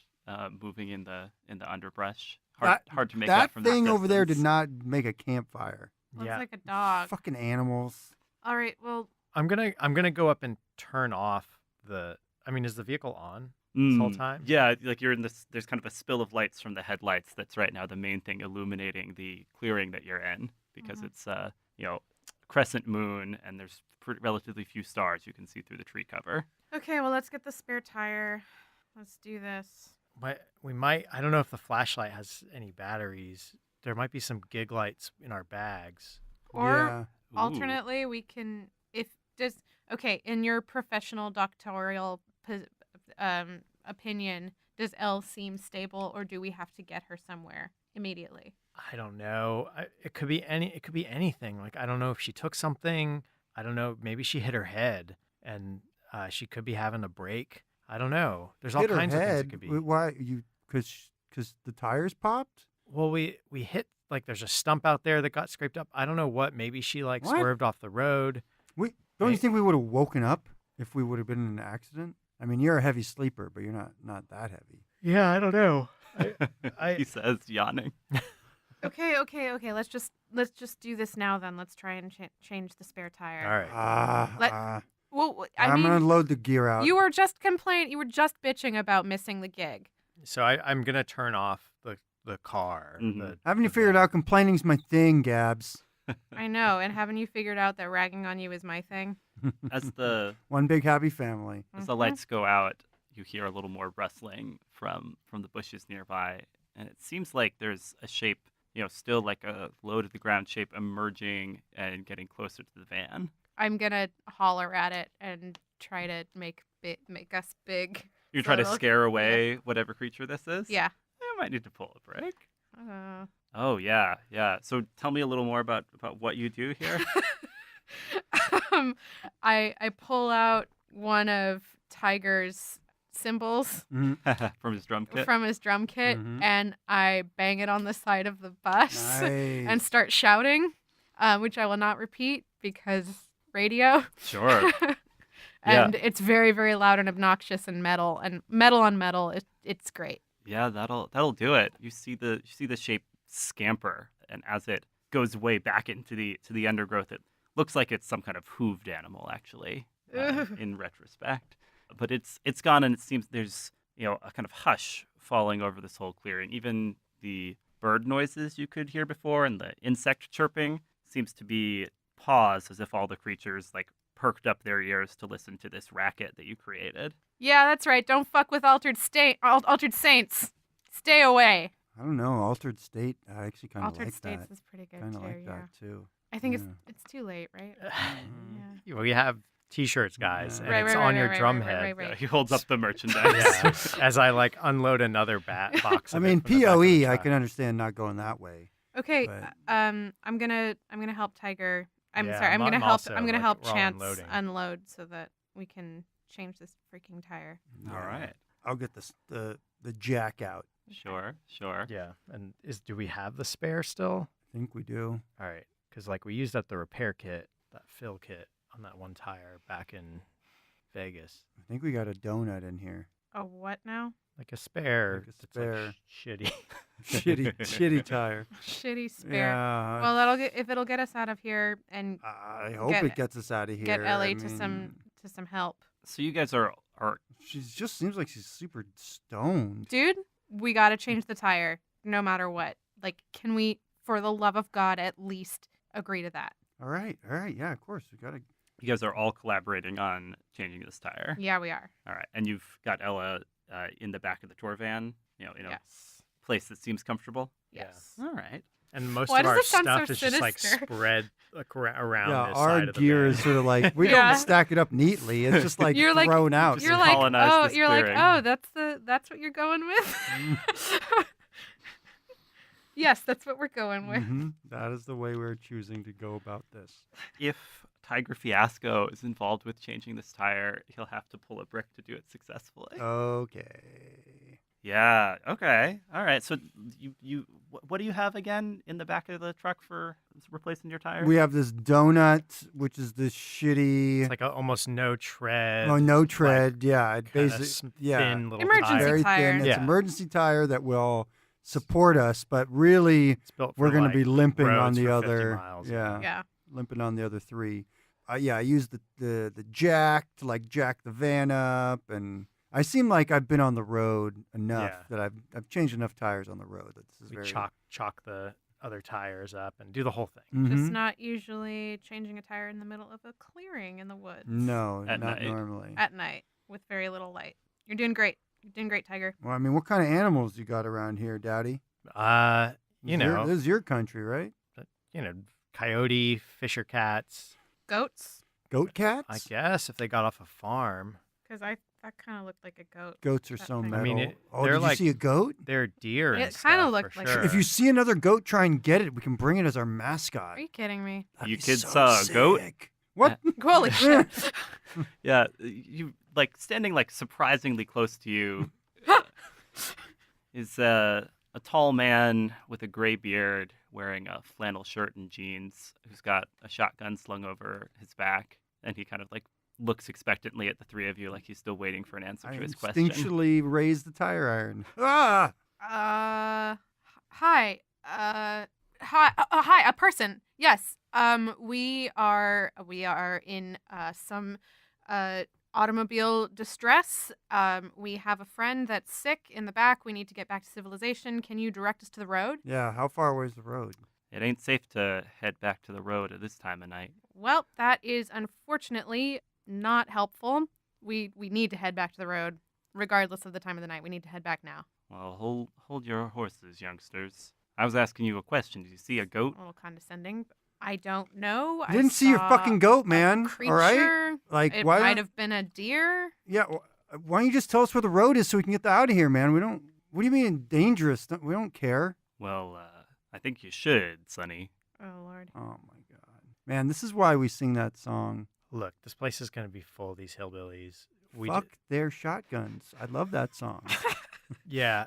Speaker 5: moving in the underbrush. Hard to make out
Speaker 3: That
Speaker 5: from
Speaker 3: thing
Speaker 5: that
Speaker 3: over there did
Speaker 5: distance.
Speaker 3: not make a campfire.
Speaker 4: Looks
Speaker 1: Yeah.
Speaker 4: like a dog.
Speaker 3: Fucking animals.
Speaker 4: All right. Well,
Speaker 1: I'm gonna go up and turn off the. I mean, is the vehicle on this whole time?
Speaker 5: Yeah, like you're in this. There's kind of a spill of lights from the headlights. That's right now the main thing illuminating the clearing that you're in, because it's crescent moon and there's relatively few stars you can see through the tree cover.
Speaker 4: okay. Well, let's get the spare tire. Let's do this.
Speaker 1: But we might. I don't know if the flashlight has any batteries. There might be some gig lights in our bags.
Speaker 4: Or
Speaker 3: yeah.
Speaker 5: Ooh.
Speaker 4: alternately, we can in your professional doctoral opinion, does Elle seem stable, or do we have to get her somewhere immediately?
Speaker 1: I don't know. It could be anything. Like I don't know if she took something. I don't know. Maybe she hit her head and she could be having a break. I don't know. There's all
Speaker 3: Hit her
Speaker 1: kinds of things
Speaker 3: head.
Speaker 1: it could be.
Speaker 3: Why you? Because the tires popped.
Speaker 1: Well, we hit like there's a stump out there that got scraped up. I don't know what. Maybe she like
Speaker 3: What?
Speaker 1: swerved off the road.
Speaker 3: Don't
Speaker 1: Right.
Speaker 3: you think we would have woken up if we would have been in an accident? I mean, you're a heavy sleeper, but you're not that heavy.
Speaker 1: Yeah, I don't know.
Speaker 5: He says, yawning.
Speaker 4: Okay. Let's just do this now. Then let's try and change the spare tire.
Speaker 1: All right.
Speaker 4: Well,
Speaker 3: I'm gonna load the gear out.
Speaker 4: you were just You were just bitching about missing the gig.
Speaker 1: So I'm gonna turn off the car.
Speaker 5: Mhm.
Speaker 3: Haven't you figured out complaining's my thing, Gabs?
Speaker 4: I know. And haven't you figured out that ragging on you is my thing?
Speaker 5: As the
Speaker 3: One big happy family.
Speaker 5: As the
Speaker 4: Mhm.
Speaker 5: lights go out, you hear a little more rustling from the bushes nearby, and it seems like there's a shape, still like a low to the ground shape emerging and getting closer to the van.
Speaker 4: I'm gonna holler at it and try to make us big.
Speaker 5: You
Speaker 4: So
Speaker 5: try to
Speaker 4: it'll-
Speaker 5: scare away whatever creature this is.
Speaker 4: Yeah.
Speaker 5: I might need to pull a break.
Speaker 4: Uh,
Speaker 5: Oh yeah. So tell me a little more about what you do here.
Speaker 4: I pull out one of Tiger's cymbals
Speaker 5: From his drum kit.
Speaker 4: from his drum kit
Speaker 3: Mhm.
Speaker 4: and I bang it on the side of the bus and
Speaker 3: Nice.
Speaker 4: start shouting, which I will not repeat because radio.
Speaker 5: Sure.
Speaker 4: And it's very, very loud and obnoxious and metal on metal. It's great.
Speaker 5: Yeah, that'll do it. You see the shape scamper, and as it goes way back into the undergrowth, it looks like it's some kind of hooved animal, actually, in retrospect. But it's gone, and it seems there's a kind of hush falling over this whole clearing. Even the bird noises you could hear before and the insect chirping seems to be paused, as if all the creatures like perked up their ears to listen to this racket that you created.
Speaker 4: Yeah, that's right. Don't fuck with altered saints. Stay away.
Speaker 3: I don't know. Altered state. I actually kind of
Speaker 4: Altered
Speaker 3: like
Speaker 4: states
Speaker 3: that.
Speaker 4: is pretty good
Speaker 3: Kind
Speaker 4: too.
Speaker 3: of like
Speaker 4: Yeah.
Speaker 3: that too.
Speaker 4: I think
Speaker 3: Yeah.
Speaker 4: it's too late, right? Yeah.
Speaker 1: We have T-shirts, guys,
Speaker 3: Yeah.
Speaker 1: and
Speaker 4: Right,
Speaker 1: it's
Speaker 4: right,
Speaker 1: on
Speaker 4: right,
Speaker 1: your
Speaker 4: right,
Speaker 1: drum
Speaker 4: right,
Speaker 1: head.
Speaker 4: right, right.
Speaker 5: He holds up the merchandise.
Speaker 1: Yeah, as I like unload another box.
Speaker 3: I
Speaker 1: of
Speaker 3: mean,
Speaker 1: it from the back of the
Speaker 3: POE. I
Speaker 1: truck.
Speaker 3: can understand not going that way.
Speaker 4: Okay.
Speaker 3: But-
Speaker 4: I'm gonna help Tiger. I'm
Speaker 1: Yeah,
Speaker 4: sorry. I'm
Speaker 1: I'm
Speaker 4: gonna help.
Speaker 1: also,
Speaker 4: I'm gonna
Speaker 1: like,
Speaker 4: help
Speaker 1: we're all
Speaker 4: Chance
Speaker 1: unloading.
Speaker 4: unload so that we can change this freaking tire.
Speaker 5: All
Speaker 3: Yeah.
Speaker 5: right.
Speaker 3: I'll get the jack out.
Speaker 5: Sure.
Speaker 1: Yeah, and do we have the spare still?
Speaker 3: I think we do.
Speaker 1: All right, because like we used up the repair kit, that fill kit on that one tire back in Vegas.
Speaker 3: I think we got a donut in here.
Speaker 4: Oh, what now?
Speaker 1: Like a spare.
Speaker 3: Like a
Speaker 1: that's,
Speaker 3: spare.
Speaker 1: shitty.
Speaker 3: Shitty tire.
Speaker 4: Shitty spare.
Speaker 3: Yeah.
Speaker 4: Well, it'll get us out of here and
Speaker 3: I hope
Speaker 4: get-
Speaker 3: it gets us out of here.
Speaker 4: get Ellie
Speaker 3: I
Speaker 4: to
Speaker 3: mean,
Speaker 4: some help.
Speaker 5: So you guys are
Speaker 3: She just seems like she's super stoned.
Speaker 4: Dude, we got to change the tire no matter what. Like, can we, for the love of God, at least agree to that?
Speaker 3: All right. Yeah, of course. We gotta.
Speaker 5: you guys are all collaborating on changing this tire.
Speaker 4: Yeah, we are.
Speaker 5: All right, and you've got Ella in the back of the tour van, in a
Speaker 4: Yes.
Speaker 5: place that seems comfortable.
Speaker 1: Yeah.
Speaker 4: Yes.
Speaker 5: All right.
Speaker 1: And most
Speaker 4: Why
Speaker 1: of
Speaker 4: does
Speaker 1: our
Speaker 4: it sound
Speaker 1: stuff
Speaker 4: so
Speaker 1: is just like
Speaker 4: sinister?
Speaker 1: spread like, around
Speaker 3: Yeah,
Speaker 1: this
Speaker 3: our
Speaker 1: side of the
Speaker 3: gear
Speaker 1: van.
Speaker 3: is sort of like we
Speaker 4: Yeah.
Speaker 3: don't stack it up neatly. It's just like
Speaker 4: You're like-
Speaker 3: thrown out.
Speaker 5: Just
Speaker 4: You're like,
Speaker 5: colonize
Speaker 4: oh,
Speaker 5: this
Speaker 4: you're like,
Speaker 5: clearing.
Speaker 4: oh, that's what you're going with. Yes, that's what we're going with.
Speaker 3: Mhm. That is the way we're choosing to go about this.
Speaker 5: If Tiger Fiasco is involved with changing this tire, he'll have to pull a brick to do it successfully.
Speaker 3: Okay.
Speaker 5: Yeah. Okay. All right. So what do you have again in the back of the truck for replacing your tire?
Speaker 3: We have this donut, which is this shitty.
Speaker 1: It's like almost no tread.
Speaker 3: no tread. Yeah, it
Speaker 1: kinda
Speaker 3: basically. Yeah,
Speaker 1: thin little
Speaker 4: Emergency
Speaker 1: tire.
Speaker 3: very
Speaker 4: tire.
Speaker 3: thin. It's
Speaker 1: Yeah.
Speaker 3: an emergency tire that will support us, but really
Speaker 1: It's built for,
Speaker 3: we're going
Speaker 1: like,
Speaker 3: to be limping on
Speaker 1: roads
Speaker 3: the
Speaker 1: for 50
Speaker 3: other.
Speaker 1: miles.
Speaker 3: Yeah,
Speaker 4: Yeah.
Speaker 3: limping on the other three. I used the jack to like jack the van up, and I seem like I've been on the road enough
Speaker 1: Yeah.
Speaker 3: that I've changed enough tires on the road that this is
Speaker 1: We
Speaker 3: very
Speaker 1: chalk the other tires up and do the whole thing.
Speaker 4: Just
Speaker 3: Mhm.
Speaker 4: not usually changing a tire in the middle of a clearing in the woods.
Speaker 3: No,
Speaker 5: At
Speaker 3: not
Speaker 5: night.
Speaker 3: normally.
Speaker 4: At night with very little light. You're doing great. You're doing great, Tiger.
Speaker 3: Well, I mean, what kind of animals you got around here, Daddy?
Speaker 1: This
Speaker 3: This is your country, right?
Speaker 1: coyote, fisher cats.
Speaker 4: Goats?
Speaker 3: Goat cats?
Speaker 1: I guess if they got off a farm,
Speaker 4: Because that kind of looked like a goat.
Speaker 3: Goats are
Speaker 4: That
Speaker 3: so
Speaker 4: thing.
Speaker 3: metal.
Speaker 1: I mean,
Speaker 3: oh,
Speaker 1: they're
Speaker 3: did you
Speaker 1: like-
Speaker 3: see a goat?
Speaker 1: they're deer.
Speaker 4: It
Speaker 1: and
Speaker 4: kinda
Speaker 1: stuff,
Speaker 4: looked
Speaker 1: for
Speaker 4: like a-
Speaker 1: sure.
Speaker 3: If you see another goat, try and get it. We can bring it as our mascot.
Speaker 4: Are you kidding me?
Speaker 3: That'd
Speaker 5: You
Speaker 3: be
Speaker 5: kids
Speaker 3: so
Speaker 5: saw a goat?
Speaker 3: sick. What?
Speaker 4: Holy shit.
Speaker 5: Yeah, you like standing like surprisingly close to you is a tall man with a gray beard wearing a flannel shirt and jeans who's got a shotgun slung over his back, and he kind of like looks expectantly at the three of you like he's still waiting for an answer
Speaker 3: I
Speaker 5: to his question.
Speaker 3: instinctually raise the tire iron. Ah!
Speaker 4: Hi. Hi, a person. Yes. We are in some automobile distress. We have a friend that's sick in the back. We need to get back to civilization. Can you direct us to the road?
Speaker 3: Yeah, how far away is the road?
Speaker 5: It ain't safe to head back to the road at this time of night.
Speaker 4: Well, that is unfortunately not helpful. We need to head back to the road, regardless of the time of the night. We need to head back now.
Speaker 5: Well, hold your horses, youngsters. I was asking you a question. Did you see a goat?
Speaker 4: A little condescending. I don't know.
Speaker 3: You didn't see your fucking goat, man.
Speaker 4: Creature.
Speaker 3: All right? Like,
Speaker 4: It
Speaker 3: why?
Speaker 4: might have been a deer.
Speaker 3: Yeah, why don't you just tell us where the road is so we can get out of here, man? We don't. What do you mean dangerous? We don't care.
Speaker 5: Well, I think you should, Sonny.
Speaker 4: Oh Lord.
Speaker 3: Oh my god, man! This is why we sing that song.
Speaker 1: Look, this place is going to be full of these hillbillies.
Speaker 3: Fuck their shotguns. I love that song.
Speaker 1: Yeah.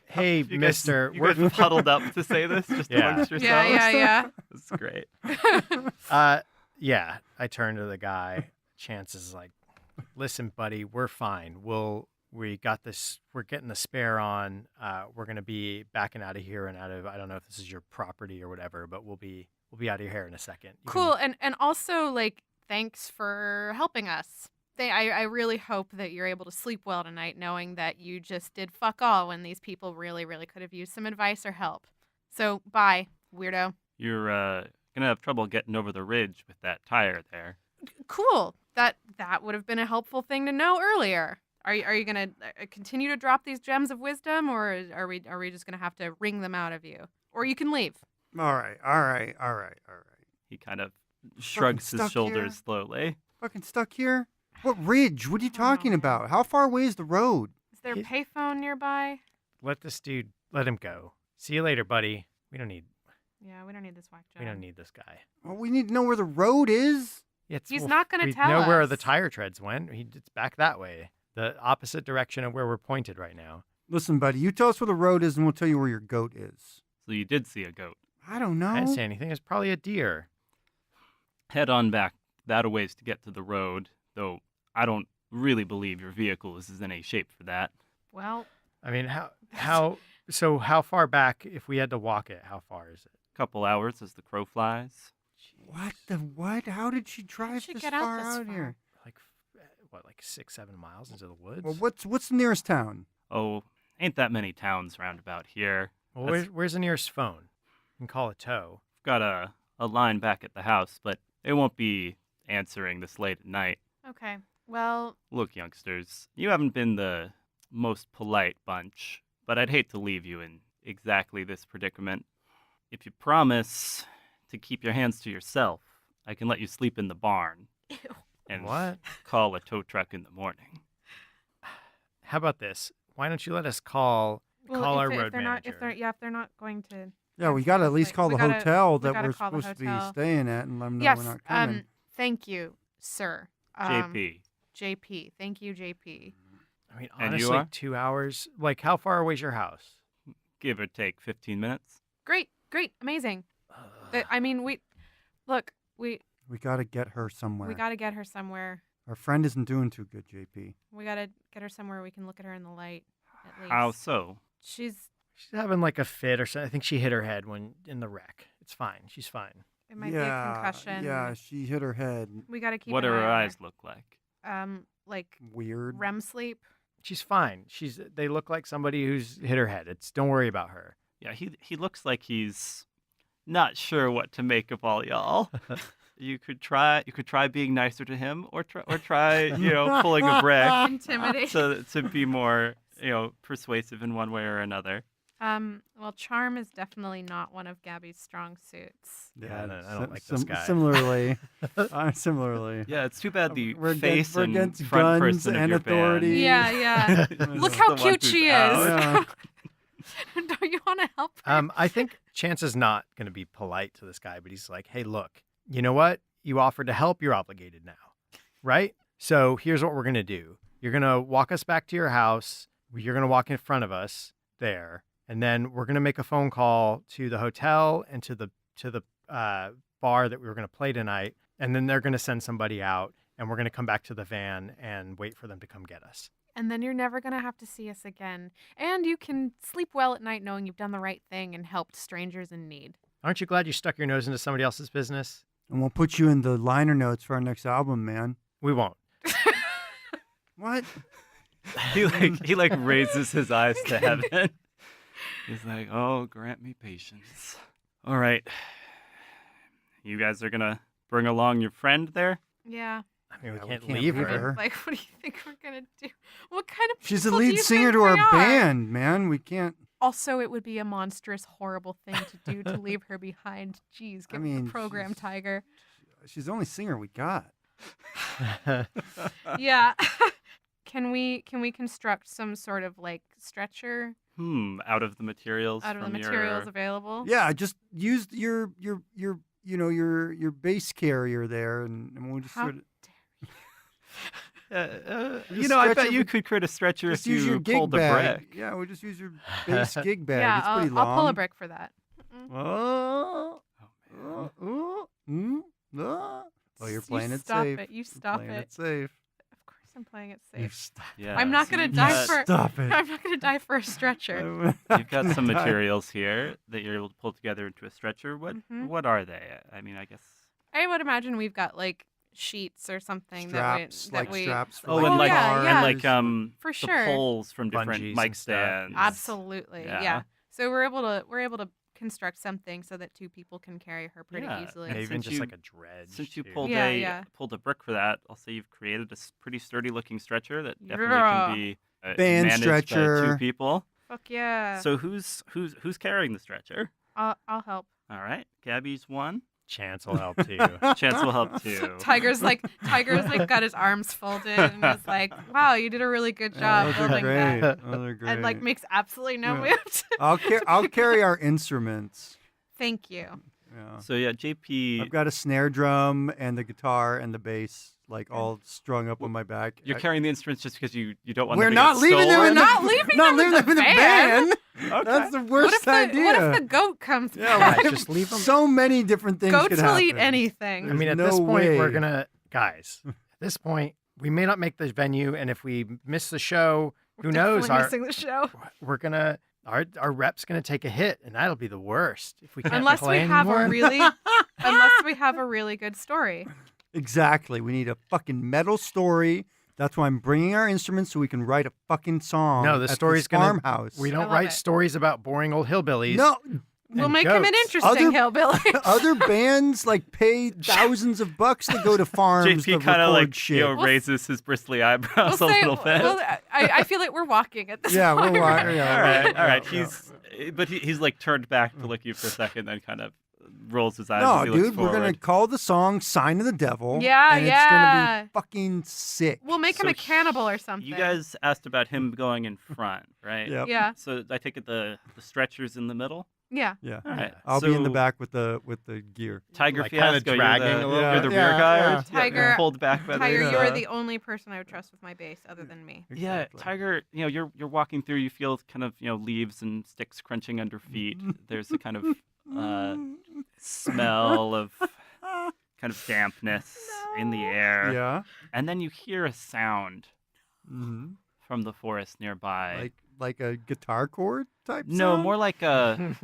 Speaker 1: Hey,
Speaker 5: You
Speaker 1: Mister.
Speaker 5: Guys, you guys huddled up to say this just
Speaker 1: Yeah.
Speaker 5: amongst yourselves?
Speaker 4: Yeah.
Speaker 5: That's great.
Speaker 1: Yeah. I turn to the guy. Chance is like, listen, buddy, we're fine. We got this. We're getting the spare on. We're gonna be backing out of here and out of. I don't know if this is your property or whatever, but we'll be out of here in a second. You
Speaker 4: Cool. And also, like, thanks for helping us. I really hope that you're able to sleep well tonight, knowing that you just did fuck all when these people really, really could have used some advice or help. So, bye, weirdo.
Speaker 5: You're gonna have trouble getting over the ridge with that tire there.
Speaker 4: Cool. That would have been a helpful thing to know earlier. Are you gonna continue to drop these gems of wisdom, or are we just gonna have to wring them out of you? Or you can leave.
Speaker 3: All right.
Speaker 5: He kind of shrugs his
Speaker 3: stuck
Speaker 5: shoulders
Speaker 3: here.
Speaker 5: slowly.
Speaker 3: Fucking stuck here. What ridge? What are you talking about? How far away is the road?
Speaker 4: Is there a
Speaker 1: It-
Speaker 4: payphone nearby?
Speaker 1: let him go. See you later, buddy. We don't need
Speaker 4: Yeah, we don't need this whack job.
Speaker 1: we don't need this guy.
Speaker 3: Well, we need to know where the road is.
Speaker 1: Yeah,
Speaker 4: He's not gonna
Speaker 1: we
Speaker 4: tell
Speaker 1: know where the
Speaker 4: us.
Speaker 1: tire treads went. It's back that way, the opposite direction of where we're pointed right now.
Speaker 3: Listen, buddy, you tell us where the road is, and we'll tell you where your goat is.
Speaker 5: So you did see a goat.
Speaker 3: I don't know.
Speaker 1: I didn't say anything. It's probably a deer.
Speaker 5: Head on back that a ways to get to the road, though I don't really believe your vehicle is in any shape for that.
Speaker 4: Well,
Speaker 1: I mean, how far back, if we had to walk it, how far is it?
Speaker 5: Couple hours as the crow flies.
Speaker 3: What the what? How did she drive
Speaker 4: she
Speaker 3: this
Speaker 4: get out
Speaker 3: far
Speaker 4: this
Speaker 3: out
Speaker 4: far?
Speaker 3: here?
Speaker 1: Like, like 6-7 miles into the woods?
Speaker 3: Well, what's the nearest town?
Speaker 5: Oh, ain't that many towns round about here.
Speaker 1: Well,
Speaker 5: That's-
Speaker 1: where's the nearest phone? You can call a tow.
Speaker 5: I've got a line back at the house, but they won't be answering this late at night.
Speaker 4: okay. Well,
Speaker 5: Look, youngsters, you haven't been the most polite bunch, but I'd hate to leave you in exactly this predicament. If you promise to keep your hands to yourself, I can let you sleep in the barn and
Speaker 1: What?
Speaker 5: call a tow truck in the morning.
Speaker 1: How about this? Why don't you let us call our
Speaker 4: if
Speaker 1: road
Speaker 4: they're
Speaker 1: manager?
Speaker 4: if they're not going to.
Speaker 3: Yeah, we got to at least
Speaker 4: Like,
Speaker 3: call
Speaker 4: we
Speaker 3: the
Speaker 4: gotta-
Speaker 3: hotel
Speaker 4: we
Speaker 3: that
Speaker 4: gotta
Speaker 3: we're
Speaker 4: call the
Speaker 3: supposed to be
Speaker 4: hotel.
Speaker 3: staying at and let them know
Speaker 4: Yes.
Speaker 3: we're not coming.
Speaker 4: Thank you, sir.
Speaker 5: JP,
Speaker 4: JP. Thank you, JP.
Speaker 1: I mean,
Speaker 5: And you
Speaker 1: honestly,
Speaker 5: are?
Speaker 1: 2 hours. Like, how far away is your house?
Speaker 5: give or take 15 minutes.
Speaker 4: Great. Amazing. I mean, we
Speaker 3: We got to get her somewhere.
Speaker 4: got to get her somewhere.
Speaker 3: Our friend isn't doing too good, JP.
Speaker 4: We got to get her somewhere we can look at her in the light. At least.
Speaker 5: How so?
Speaker 4: She's.
Speaker 1: She's having like a fit or something. I think she hit her head when in the wreck. It's fine. She's fine.
Speaker 4: It might be a concussion.
Speaker 3: Yeah, she hit her head.
Speaker 4: We got to keep.
Speaker 5: What do
Speaker 4: an eye
Speaker 5: her
Speaker 4: on
Speaker 5: eyes look like?
Speaker 4: Like
Speaker 3: Weird.
Speaker 4: REM sleep.
Speaker 1: She's fine. They look like somebody who's hit her head. Don't worry about her.
Speaker 5: Yeah, he looks like he's not sure what to make of all y'all. You could try being nicer to him, or try pulling a brick
Speaker 4: Intimidate.
Speaker 5: to be more persuasive in one way or another.
Speaker 4: Well, charm is definitely not one of Gabby's strong suits.
Speaker 1: Yeah, I don't like this guy.
Speaker 3: Similarly. Similarly.
Speaker 5: Yeah, it's too bad the
Speaker 3: We're
Speaker 5: face
Speaker 3: we're
Speaker 5: and
Speaker 3: against
Speaker 5: front
Speaker 3: guns
Speaker 5: person
Speaker 3: and
Speaker 5: of your
Speaker 3: authority.
Speaker 4: Yeah.
Speaker 5: band.
Speaker 4: Look
Speaker 5: is
Speaker 4: how
Speaker 5: the one
Speaker 4: cute
Speaker 5: who's
Speaker 4: she is.
Speaker 5: out.
Speaker 3: Yeah.
Speaker 4: Don't you want to help her?
Speaker 1: I think Chance is not going to be polite to this guy, but he's like, hey, look, you know what? you offered to help, you're obligated now, right? So here's what we're going to do. You're going to walk us back to your house. You're going to walk in front of us there. And then we're going to make a phone call to the hotel and to the bar that we were going to play tonight. And then they're going to send somebody out, and we're going to come back to the van and wait for them to come get us.
Speaker 4: And then you're never going to have to see us again. And you can sleep well at night knowing you've done the right thing and helped strangers in need.
Speaker 1: Aren't you glad you stuck your nose into somebody else's business?
Speaker 3: And we'll put you in the liner notes for our next album, man.
Speaker 1: We won't.
Speaker 3: What?
Speaker 5: He raises his eyes to heaven. He's like, "Oh, grant me patience." All right. You guys are going to bring along your friend there?
Speaker 4: Yeah.
Speaker 1: I mean, we
Speaker 3: Yeah, we
Speaker 1: can't
Speaker 3: can't
Speaker 1: leave
Speaker 3: leave
Speaker 1: her.
Speaker 3: her.
Speaker 4: Like, what do you think we're going to do? What kind of
Speaker 3: She's the
Speaker 4: people do
Speaker 3: lead
Speaker 4: you
Speaker 3: singer
Speaker 4: think
Speaker 3: to our
Speaker 4: we are?
Speaker 3: band, man. We can't.
Speaker 4: Also, it would be a monstrous, horrible thing to do to leave her behind. Jeez, get with
Speaker 3: mean,
Speaker 4: the program,
Speaker 3: she's-
Speaker 4: Tiger.
Speaker 3: She's the only singer we got.
Speaker 4: Yeah. Can we construct some sort of like stretcher
Speaker 5: Out of the materials
Speaker 4: out of the
Speaker 5: from
Speaker 4: materials
Speaker 5: your...
Speaker 4: available?
Speaker 3: Yeah, just use your bass carrier there, and we'll just
Speaker 4: How
Speaker 3: sort of
Speaker 5: you know, I
Speaker 3: stretch
Speaker 5: bet
Speaker 3: it
Speaker 5: you
Speaker 3: with-
Speaker 5: could create a stretcher
Speaker 3: just
Speaker 5: if
Speaker 3: use your
Speaker 5: you
Speaker 3: gig
Speaker 5: pulled the
Speaker 3: bag.
Speaker 5: brick.
Speaker 3: Yeah, we'll just use your bass gig bag.
Speaker 4: Yeah,
Speaker 3: It's pretty long.
Speaker 4: I'll pull a brick for that.
Speaker 3: Oh, you're playing
Speaker 4: You
Speaker 3: it
Speaker 4: stop
Speaker 3: safe.
Speaker 4: it. You
Speaker 3: You're
Speaker 4: stop
Speaker 3: playing
Speaker 4: it.
Speaker 3: safe.
Speaker 4: Of course, I'm playing it
Speaker 3: You
Speaker 4: safe.
Speaker 3: stop.
Speaker 5: Yeah,
Speaker 4: I'm not
Speaker 5: so
Speaker 4: gonna
Speaker 5: you've
Speaker 4: die
Speaker 5: got-
Speaker 4: for.
Speaker 3: Stop it.
Speaker 4: I'm not gonna die for a stretcher.
Speaker 5: You've got some
Speaker 3: Die.
Speaker 5: materials here that you're able to pull together into a stretcher.
Speaker 4: Mhm.
Speaker 5: What are they? I mean, I guess.
Speaker 4: I would imagine we've got like sheets or something
Speaker 3: Straps,
Speaker 4: that we.
Speaker 3: straps. For
Speaker 5: Oh,
Speaker 3: like
Speaker 5: and like
Speaker 3: guitars.
Speaker 5: and like
Speaker 4: For
Speaker 5: the
Speaker 4: sure.
Speaker 5: poles from different
Speaker 1: Bungees
Speaker 5: mic
Speaker 1: and stuff.
Speaker 5: stands.
Speaker 4: Absolutely,
Speaker 5: Yeah.
Speaker 4: yeah. So we're able to construct something so that two people can carry her pretty
Speaker 5: Yeah.
Speaker 4: easily.
Speaker 1: And even
Speaker 5: since
Speaker 1: just
Speaker 5: you-
Speaker 1: like a dredge.
Speaker 5: Since you
Speaker 1: too.
Speaker 5: pulled
Speaker 4: Yeah,
Speaker 5: pulled a brick for that, I'll say you've created a pretty sturdy looking stretcher that definitely
Speaker 4: Yeah.
Speaker 5: can be
Speaker 3: Band
Speaker 5: managed by
Speaker 3: stretcher.
Speaker 5: 2 people.
Speaker 4: Fuck yeah.
Speaker 5: So who's carrying the stretcher?
Speaker 4: I'll help.
Speaker 5: All right, Gabby's one.
Speaker 1: Chance will help too.
Speaker 5: Chance will help too.
Speaker 4: Tiger's got his arms folded and is like, "Wow, you did a really good job
Speaker 3: those are
Speaker 4: building
Speaker 3: great.
Speaker 4: that."
Speaker 3: Those are great.
Speaker 4: And like makes absolutely no
Speaker 3: Yeah.
Speaker 4: move.
Speaker 3: I'll carry our instruments.
Speaker 4: Thank you.
Speaker 3: Yeah.
Speaker 5: So yeah, JP,
Speaker 3: I've got a snare drum and the guitar and the bass, like all strung up on my back.
Speaker 5: you're carrying the instruments just because you don't want
Speaker 3: We're
Speaker 5: them to
Speaker 3: not
Speaker 5: get
Speaker 3: leaving them
Speaker 5: stolen?
Speaker 3: in the
Speaker 4: Not leaving
Speaker 3: not
Speaker 4: them in
Speaker 3: leaving
Speaker 4: the
Speaker 3: them in the
Speaker 4: van.
Speaker 3: van.
Speaker 5: Okay.
Speaker 3: That's the worst idea.
Speaker 4: What if the goat comes
Speaker 3: Yeah,
Speaker 4: back?
Speaker 1: right, just leave them.
Speaker 3: So many different things
Speaker 4: Goats
Speaker 3: could
Speaker 4: will
Speaker 3: happen.
Speaker 4: eat anything.
Speaker 1: I mean, at
Speaker 3: There's
Speaker 1: this
Speaker 3: no
Speaker 1: point, we're
Speaker 3: way.
Speaker 1: gonna, guys. At this point, we may not make the venue, and if we miss the show, who knows?
Speaker 4: Definitely missing the show.
Speaker 1: We're gonna our rep's gonna take a hit, and that'll be the worst if we can't
Speaker 4: Unless we
Speaker 1: play
Speaker 4: have
Speaker 1: anymore.
Speaker 4: unless we have a really good story.
Speaker 3: Exactly. We need a fucking metal story. That's why I'm bringing our instruments so we can write a fucking song.
Speaker 1: No, the
Speaker 3: at
Speaker 1: story's
Speaker 3: this
Speaker 1: gonna-
Speaker 3: farmhouse.
Speaker 1: We
Speaker 4: I
Speaker 1: don't
Speaker 4: love
Speaker 1: write
Speaker 4: it.
Speaker 1: stories about boring old hillbillies.
Speaker 3: No,
Speaker 4: We'll
Speaker 1: And
Speaker 4: make him an
Speaker 1: goats.
Speaker 4: interesting
Speaker 3: Other-
Speaker 4: hillbilly.
Speaker 3: other bands like pay thousands of bucks to go to farms to
Speaker 5: JP kind of
Speaker 3: record
Speaker 5: like
Speaker 3: shit.
Speaker 5: raises his bristly eyebrows a little bit.
Speaker 4: I feel like we're walking at this
Speaker 3: Yeah,
Speaker 4: point.
Speaker 3: we're walking. Yeah,
Speaker 5: all right,
Speaker 3: yeah,
Speaker 5: all right.
Speaker 3: yeah.
Speaker 5: He's like turned back to look at you for a second, then kind of rolls his eyes.
Speaker 3: No,
Speaker 5: as he looks
Speaker 3: dude, we're gonna
Speaker 5: forward.
Speaker 3: call the song "Sign of the Devil."
Speaker 4: Yeah,
Speaker 3: and
Speaker 4: yeah.
Speaker 3: It's gonna be fucking sick.
Speaker 4: We'll make him
Speaker 5: So
Speaker 4: a cannibal or something.
Speaker 5: You guys asked about him going in front, right?
Speaker 3: Yep.
Speaker 4: Yeah,
Speaker 5: So I take it the stretcher's in the middle.
Speaker 4: yeah.
Speaker 3: Yeah.
Speaker 5: All right.
Speaker 3: I'll be in the
Speaker 5: So
Speaker 3: back with the gear.
Speaker 5: Tiger
Speaker 1: Like, kinda
Speaker 5: Fiasco,
Speaker 1: dragging a
Speaker 5: you're
Speaker 1: little
Speaker 5: the, you're the
Speaker 3: bit.
Speaker 5: rear
Speaker 3: Yeah,
Speaker 5: guard.
Speaker 3: yeah.
Speaker 4: Tiger-
Speaker 5: pulled back by
Speaker 4: Tiger,
Speaker 5: the.
Speaker 4: you are the only person I would trust with my bass other than me.
Speaker 5: Yeah,
Speaker 3: Exactly.
Speaker 5: Tiger. You're walking through. You feel kind of leaves and sticks crunching under feet. There's a kind of smell of kind of dampness in the air,
Speaker 3: Yeah.
Speaker 5: and then you hear a sound
Speaker 3: hmm
Speaker 5: from the forest nearby.
Speaker 3: Like a guitar chord type.
Speaker 5: No,
Speaker 3: sound?
Speaker 5: more like a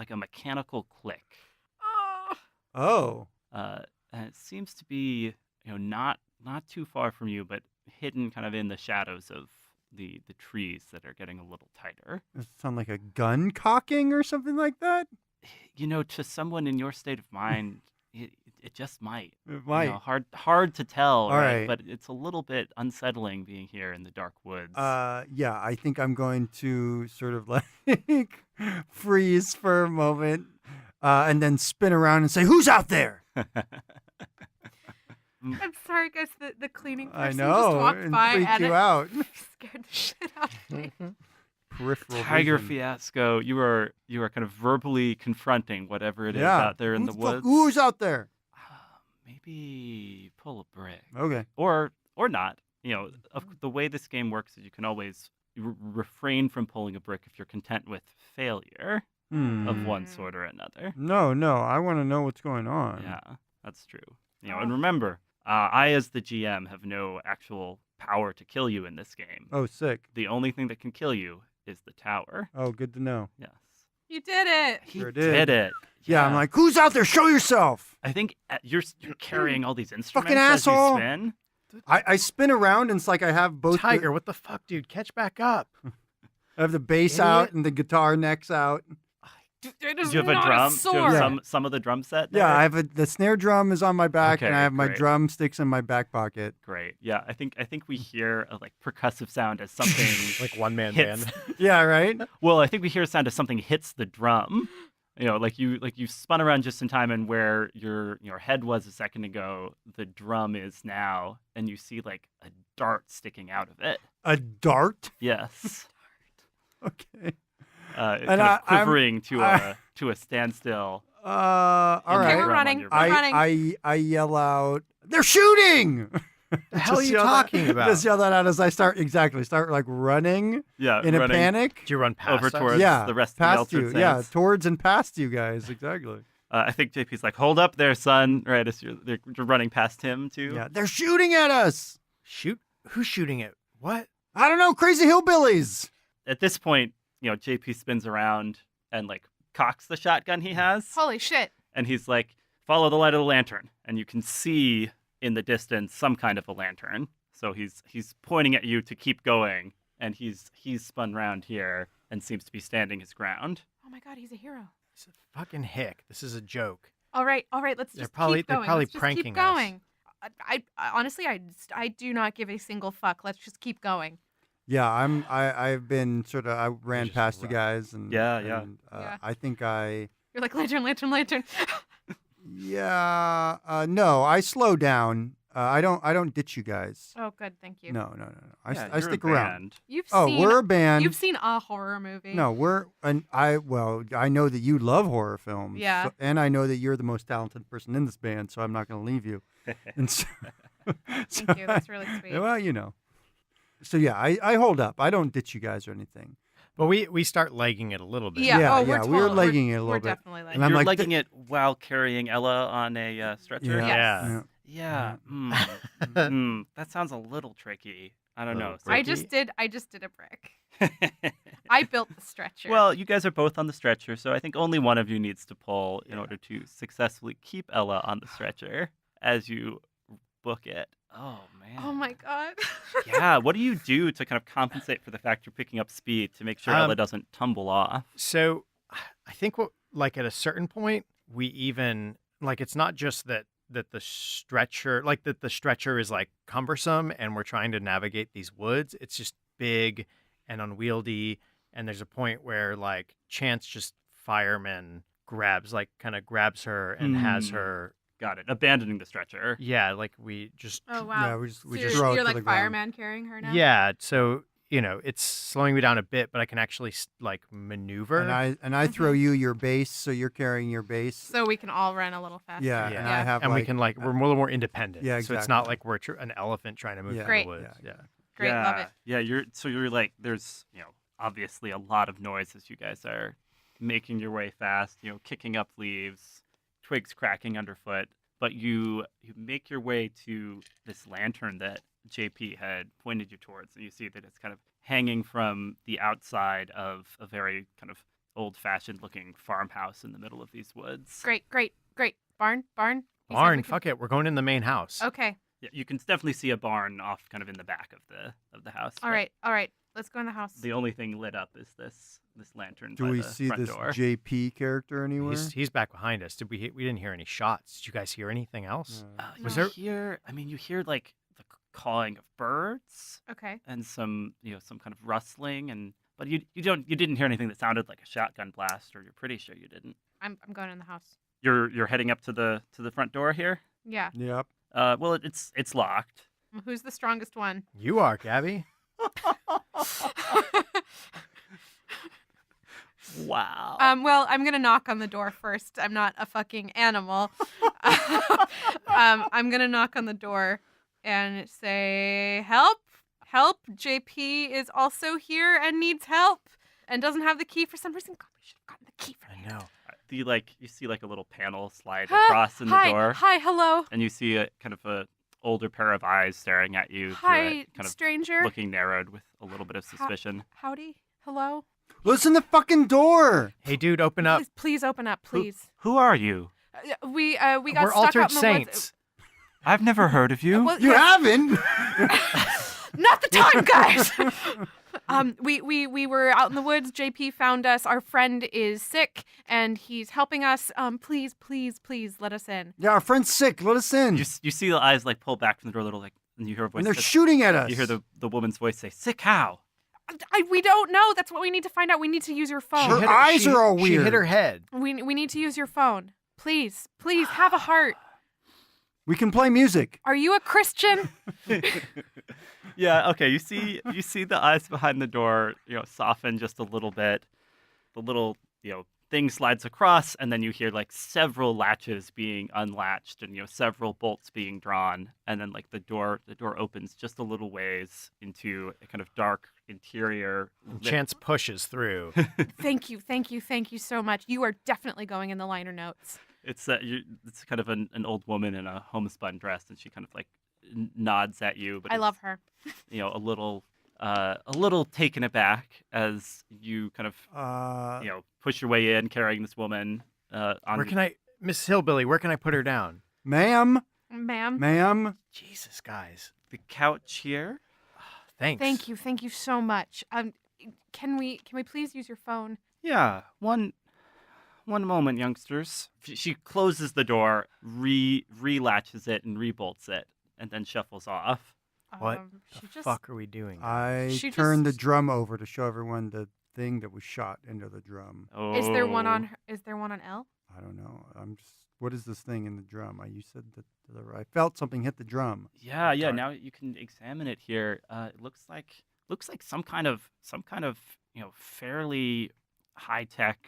Speaker 5: mechanical click.
Speaker 3: Oh.
Speaker 5: And it seems to be not too far from you, but hidden kind of in the shadows of the trees that are getting a little tighter.
Speaker 3: Does it sound like a gun cocking or something like that?
Speaker 5: To someone in your state of mind, it just might.
Speaker 3: It might.
Speaker 5: Hard to tell,
Speaker 3: All right.
Speaker 5: But it's a little bit unsettling being here in the dark woods.
Speaker 3: Yeah, I think I'm going to sort of like freeze for a moment and then spin around and say, "Who's out there?"
Speaker 4: I'm sorry, guys. The cleaning person
Speaker 3: I
Speaker 4: just
Speaker 3: know,
Speaker 4: walked
Speaker 3: and
Speaker 4: by
Speaker 3: freak
Speaker 4: and
Speaker 3: you
Speaker 4: it
Speaker 3: out.
Speaker 4: scared the shit out of me.
Speaker 3: peripheral
Speaker 5: Tiger
Speaker 3: vision.
Speaker 5: fiasco. You are kind of verbally confronting whatever it is out there in the woods.
Speaker 3: Who's out there?
Speaker 5: Maybe pull a brick.
Speaker 3: Okay.
Speaker 5: Or not. The way this game works is you can always refrain from pulling a brick if you're content with failure of one sort or another.
Speaker 3: No, I want to know what's going on.
Speaker 5: Yeah, that's true. And remember, I as the GM have no actual power to kill you in this game.
Speaker 3: Oh, sick.
Speaker 5: The only thing that can kill you is the tower.
Speaker 3: Oh, good to know.
Speaker 5: Yes.
Speaker 4: You did it.
Speaker 5: He
Speaker 3: Sure
Speaker 5: did it.
Speaker 3: Yeah, I'm like, who's out there? Show yourself.
Speaker 5: I think you're carrying all these instruments
Speaker 3: Fucking
Speaker 5: as
Speaker 3: asshole.
Speaker 5: you spin.
Speaker 3: I spin around and it's like I have both.
Speaker 1: Tiger, what the fuck, dude? Catch back up.
Speaker 3: I have the bass
Speaker 1: Idiot.
Speaker 3: out and the guitar necks out.
Speaker 4: It
Speaker 5: Do
Speaker 4: is
Speaker 5: you have a
Speaker 4: not
Speaker 5: drum?
Speaker 4: sword.
Speaker 5: Do you have
Speaker 3: Yeah.
Speaker 5: some of the drum set?
Speaker 3: Yeah,
Speaker 5: there?
Speaker 3: I have the snare drum is on my back, and
Speaker 5: Okay,
Speaker 3: I have my
Speaker 5: great.
Speaker 3: drumsticks in my back pocket.
Speaker 5: Great. Yeah, I think we hear a percussive sound as something
Speaker 1: Like one-man
Speaker 5: hits.
Speaker 1: band.
Speaker 3: Yeah, right.
Speaker 5: Well, I think we hear a sound as something hits the drum. Like you spun around just in time, and where your head was a second ago, the drum is now, and you see like a dart sticking out of it.
Speaker 3: A dart.
Speaker 5: Yes.
Speaker 3: Okay.
Speaker 5: Kind
Speaker 3: And
Speaker 5: of
Speaker 3: I'm-
Speaker 5: quivering to a standstill.
Speaker 3: All
Speaker 5: And
Speaker 3: right.
Speaker 5: the
Speaker 4: we're
Speaker 5: drum on
Speaker 4: running.
Speaker 5: your
Speaker 4: We're
Speaker 5: back.
Speaker 4: running.
Speaker 3: I yell out, "They're shooting!"
Speaker 1: The hell are
Speaker 3: Just
Speaker 1: you
Speaker 3: yell that-
Speaker 1: talking about?
Speaker 3: Just yell that out as I start like running
Speaker 5: Yeah,
Speaker 3: in a
Speaker 5: running
Speaker 3: panic.
Speaker 1: Do you run past
Speaker 5: over
Speaker 1: us?
Speaker 5: towards
Speaker 3: Yeah,
Speaker 5: the rest of
Speaker 3: past
Speaker 5: the
Speaker 3: you.
Speaker 5: Altered
Speaker 3: Yeah,
Speaker 5: Saints.
Speaker 3: towards and past you guys. Exactly.
Speaker 5: I think JP's like, hold up there, son. Right, as you're running past him too.
Speaker 3: Yeah, they're shooting at us.
Speaker 1: Shoot? Who's shooting it? What?
Speaker 3: I don't know, crazy hillbillies.
Speaker 5: At this point, JP spins around and cocks the shotgun he has,
Speaker 4: Holy shit.
Speaker 5: and he's like, follow the light of the lantern, and you can see in the distance some kind of a lantern. So he's pointing at you to keep going, and he's spun round here and seems to be standing his ground.
Speaker 4: Oh my god, he's a hero.
Speaker 1: He's a fucking hick. This is a joke.
Speaker 4: All right, let's
Speaker 1: They're
Speaker 4: just
Speaker 1: probably-
Speaker 4: keep
Speaker 1: they're
Speaker 4: going.
Speaker 1: probably
Speaker 4: Let's just
Speaker 1: pranking
Speaker 4: keep
Speaker 1: us.
Speaker 4: going. I honestly, I do not give a single fuck. Let's just keep going.
Speaker 3: Yeah, I've been I ran
Speaker 1: just
Speaker 3: past you
Speaker 1: run.
Speaker 3: guys and
Speaker 5: Yeah.
Speaker 4: Yeah.
Speaker 3: I think I
Speaker 4: You're like, lantern.
Speaker 3: no, I slow down. I don't ditch you guys.
Speaker 4: Oh, good, thank you.
Speaker 3: No. I
Speaker 5: Yeah,
Speaker 3: I
Speaker 5: you're a
Speaker 3: stick around.
Speaker 5: band.
Speaker 4: You've
Speaker 3: Oh,
Speaker 4: seen
Speaker 3: we're a band.
Speaker 4: You've seen a horror movie.
Speaker 3: No, I know that you love horror films.
Speaker 4: Yeah.
Speaker 3: And I know that you're the most talented person in this band, so I'm not going to leave you. And so,
Speaker 4: Thank you. That's really sweet.
Speaker 3: Well, So yeah, I hold up. I don't ditch you guys or anything.
Speaker 1: But we start legging it a little bit.
Speaker 4: Yeah.
Speaker 3: Yeah,
Speaker 4: oh,
Speaker 3: yeah,
Speaker 4: we're
Speaker 3: we were
Speaker 4: totally-
Speaker 3: legging it a little
Speaker 4: We're
Speaker 3: bit.
Speaker 4: definitely like.
Speaker 3: And I'm
Speaker 5: You're
Speaker 3: like,
Speaker 5: legging it while carrying Ella on a stretcher.
Speaker 3: Yeah.
Speaker 1: Yeah.
Speaker 5: Yeah. That sounds a little tricky. I don't know.
Speaker 1: Little
Speaker 4: I
Speaker 1: Bricky.
Speaker 4: just did a brick. I built the stretcher.
Speaker 5: Well, you guys are both on the stretcher, so I think only one of you needs to pull in order to successfully keep Ella on the stretcher as you book it. Oh man.
Speaker 4: oh my god.
Speaker 5: Yeah. What do you do to kind of compensate for the fact you're picking up speed to make sure Ella doesn't tumble off?
Speaker 1: So I think at a certain point, we even it's not just that the stretcher that the stretcher is cumbersome and we're trying to navigate these woods. It's just big and unwieldy. And there's a point where Chance just fireman grabs her and has her.
Speaker 5: Got it. Abandoning the stretcher.
Speaker 1: Yeah. We just.
Speaker 4: Oh wow.
Speaker 3: Yeah, we just
Speaker 4: So
Speaker 3: throw it
Speaker 4: you're
Speaker 3: to
Speaker 4: like
Speaker 3: the ground.
Speaker 4: fireman carrying her now.
Speaker 1: Yeah. So, it's slowing me down a bit, but I can actually maneuver.
Speaker 3: And I throw you your base, so you're carrying your base.
Speaker 4: So we can all run a little faster.
Speaker 3: Yeah,
Speaker 1: Yeah.
Speaker 3: and I have
Speaker 1: and we can we're a little more independent.
Speaker 3: Yeah,
Speaker 1: So it's not
Speaker 3: exactly.
Speaker 1: like we're an elephant trying to move
Speaker 3: Yeah.
Speaker 1: through
Speaker 4: Great.
Speaker 1: the woods.
Speaker 3: Yeah.
Speaker 1: Yeah.
Speaker 4: Great,
Speaker 5: yeah.
Speaker 4: love it.
Speaker 5: Yeah, you're there's, obviously a lot of noise as you guys are making your way fast, kicking up leaves, twigs cracking underfoot, but you make your way to this lantern that JP had pointed you towards, and you see that it's kind of hanging from the outside of a very kind of old-fashioned looking farmhouse in the middle of these woods.
Speaker 4: Great. Barn. You said we
Speaker 1: Barn,
Speaker 4: could-
Speaker 1: fuck it. We're going in the main house.
Speaker 4: Okay.
Speaker 5: Yeah, you can definitely see a barn off kind of in the back of the house.
Speaker 4: All
Speaker 5: but
Speaker 4: right. Let's go in the house.
Speaker 5: The only thing lit up is this lantern
Speaker 3: Do
Speaker 5: by
Speaker 3: we
Speaker 5: the
Speaker 3: see
Speaker 5: front
Speaker 3: this
Speaker 5: door.
Speaker 3: JP character anywhere?
Speaker 1: He's back behind us. We didn't hear any shots. Did you guys hear anything else?
Speaker 5: Was
Speaker 4: No.
Speaker 5: there hear? I mean, you hear the cawing of birds
Speaker 4: Okay.
Speaker 5: and some kind of rustling, but you didn't hear anything that sounded like a shotgun blast, or you're pretty sure you didn't.
Speaker 4: I'm going in the house.
Speaker 5: You're heading up to the front door here.
Speaker 4: Yeah.
Speaker 3: Yep.
Speaker 5: Well, it's locked.
Speaker 4: Who's the strongest one?
Speaker 1: You are, Gabby.
Speaker 5: Wow.
Speaker 4: Well, I'm gonna knock on the door first. I'm not a fucking animal. I'm gonna knock on the door and say, "Help! Help! JP is also here and needs help and doesn't have the key for some reason. God, we should have gotten the key for
Speaker 1: I
Speaker 4: him."
Speaker 1: know.
Speaker 5: You see like a little panel slide across in the door,
Speaker 4: Hi, hello.
Speaker 5: and you see a kind of a older pair of eyes staring at you, through
Speaker 4: Hi,
Speaker 5: it, kind of
Speaker 4: stranger.
Speaker 5: looking narrowed with a little bit of suspicion.
Speaker 4: Howdy. Hello.
Speaker 3: Listen the fucking door.
Speaker 1: Hey, dude, open up.
Speaker 4: Please open up, please.
Speaker 5: Who are you?
Speaker 4: We got
Speaker 1: We're
Speaker 4: stuck
Speaker 1: altered
Speaker 4: out in the
Speaker 1: saints.
Speaker 5: I've never heard of you.
Speaker 4: woods. Well,
Speaker 3: You
Speaker 4: yeah,
Speaker 3: haven't.
Speaker 4: not the time, guys. We were out in the woods. JP found us. Our friend is sick, and he's helping us. Please let us in.
Speaker 3: Yeah, our friend's sick. Let us in.
Speaker 5: You see the eyes like pull back from the door a little, like, and you hear a voice.
Speaker 3: And they're
Speaker 5: that-
Speaker 3: shooting at us.
Speaker 5: You hear the woman's voice say, "Sick how?"
Speaker 4: We don't know. That's what we need to find out. We need to use your phone.
Speaker 3: Her eyes are all
Speaker 1: She hit
Speaker 3: weird.
Speaker 1: her head.
Speaker 4: We need to use your phone. Please have a heart.
Speaker 3: We can play music.
Speaker 4: Are you a Christian?
Speaker 5: Yeah. Okay. You see the eyes behind the door, soften just a little bit. The little, thing slides across, and then you hear like several latches being unlatched, and several bolts being drawn, and then like the door opens just a little ways into a kind of dark interior.
Speaker 1: Chance pushes through.
Speaker 4: Thank you so much. You are definitely going in the liner notes.
Speaker 5: It's kind of an old woman in a homespun dress, and she kind of like nods at you. But
Speaker 4: I
Speaker 5: is,
Speaker 4: love her.
Speaker 5: a little taken aback as you kind of push your way in, carrying this woman.
Speaker 1: Miss Hillbilly, where can I put her down?
Speaker 3: Ma'am.
Speaker 4: Ma'am.
Speaker 1: Jesus, guys.
Speaker 5: the couch here?
Speaker 1: Thanks.
Speaker 4: Thank you so much. Can we please use your phone?
Speaker 5: Yeah, one moment, youngsters. She closes the door, relatches it, and rebolts it, and then shuffles off.
Speaker 1: What
Speaker 4: She
Speaker 1: the
Speaker 4: just
Speaker 1: fuck are we doing?
Speaker 3: I
Speaker 4: She
Speaker 3: turned the
Speaker 4: just-
Speaker 3: drum over to show everyone the thing that was shot into the drum.
Speaker 5: Oh.
Speaker 4: Is there one on L?
Speaker 3: I don't know. What is this thing in the drum? You said that I felt something hit the drum.
Speaker 5: Yeah.
Speaker 1: Dart.
Speaker 5: Now you can examine it here. It looks like some kind of fairly high tech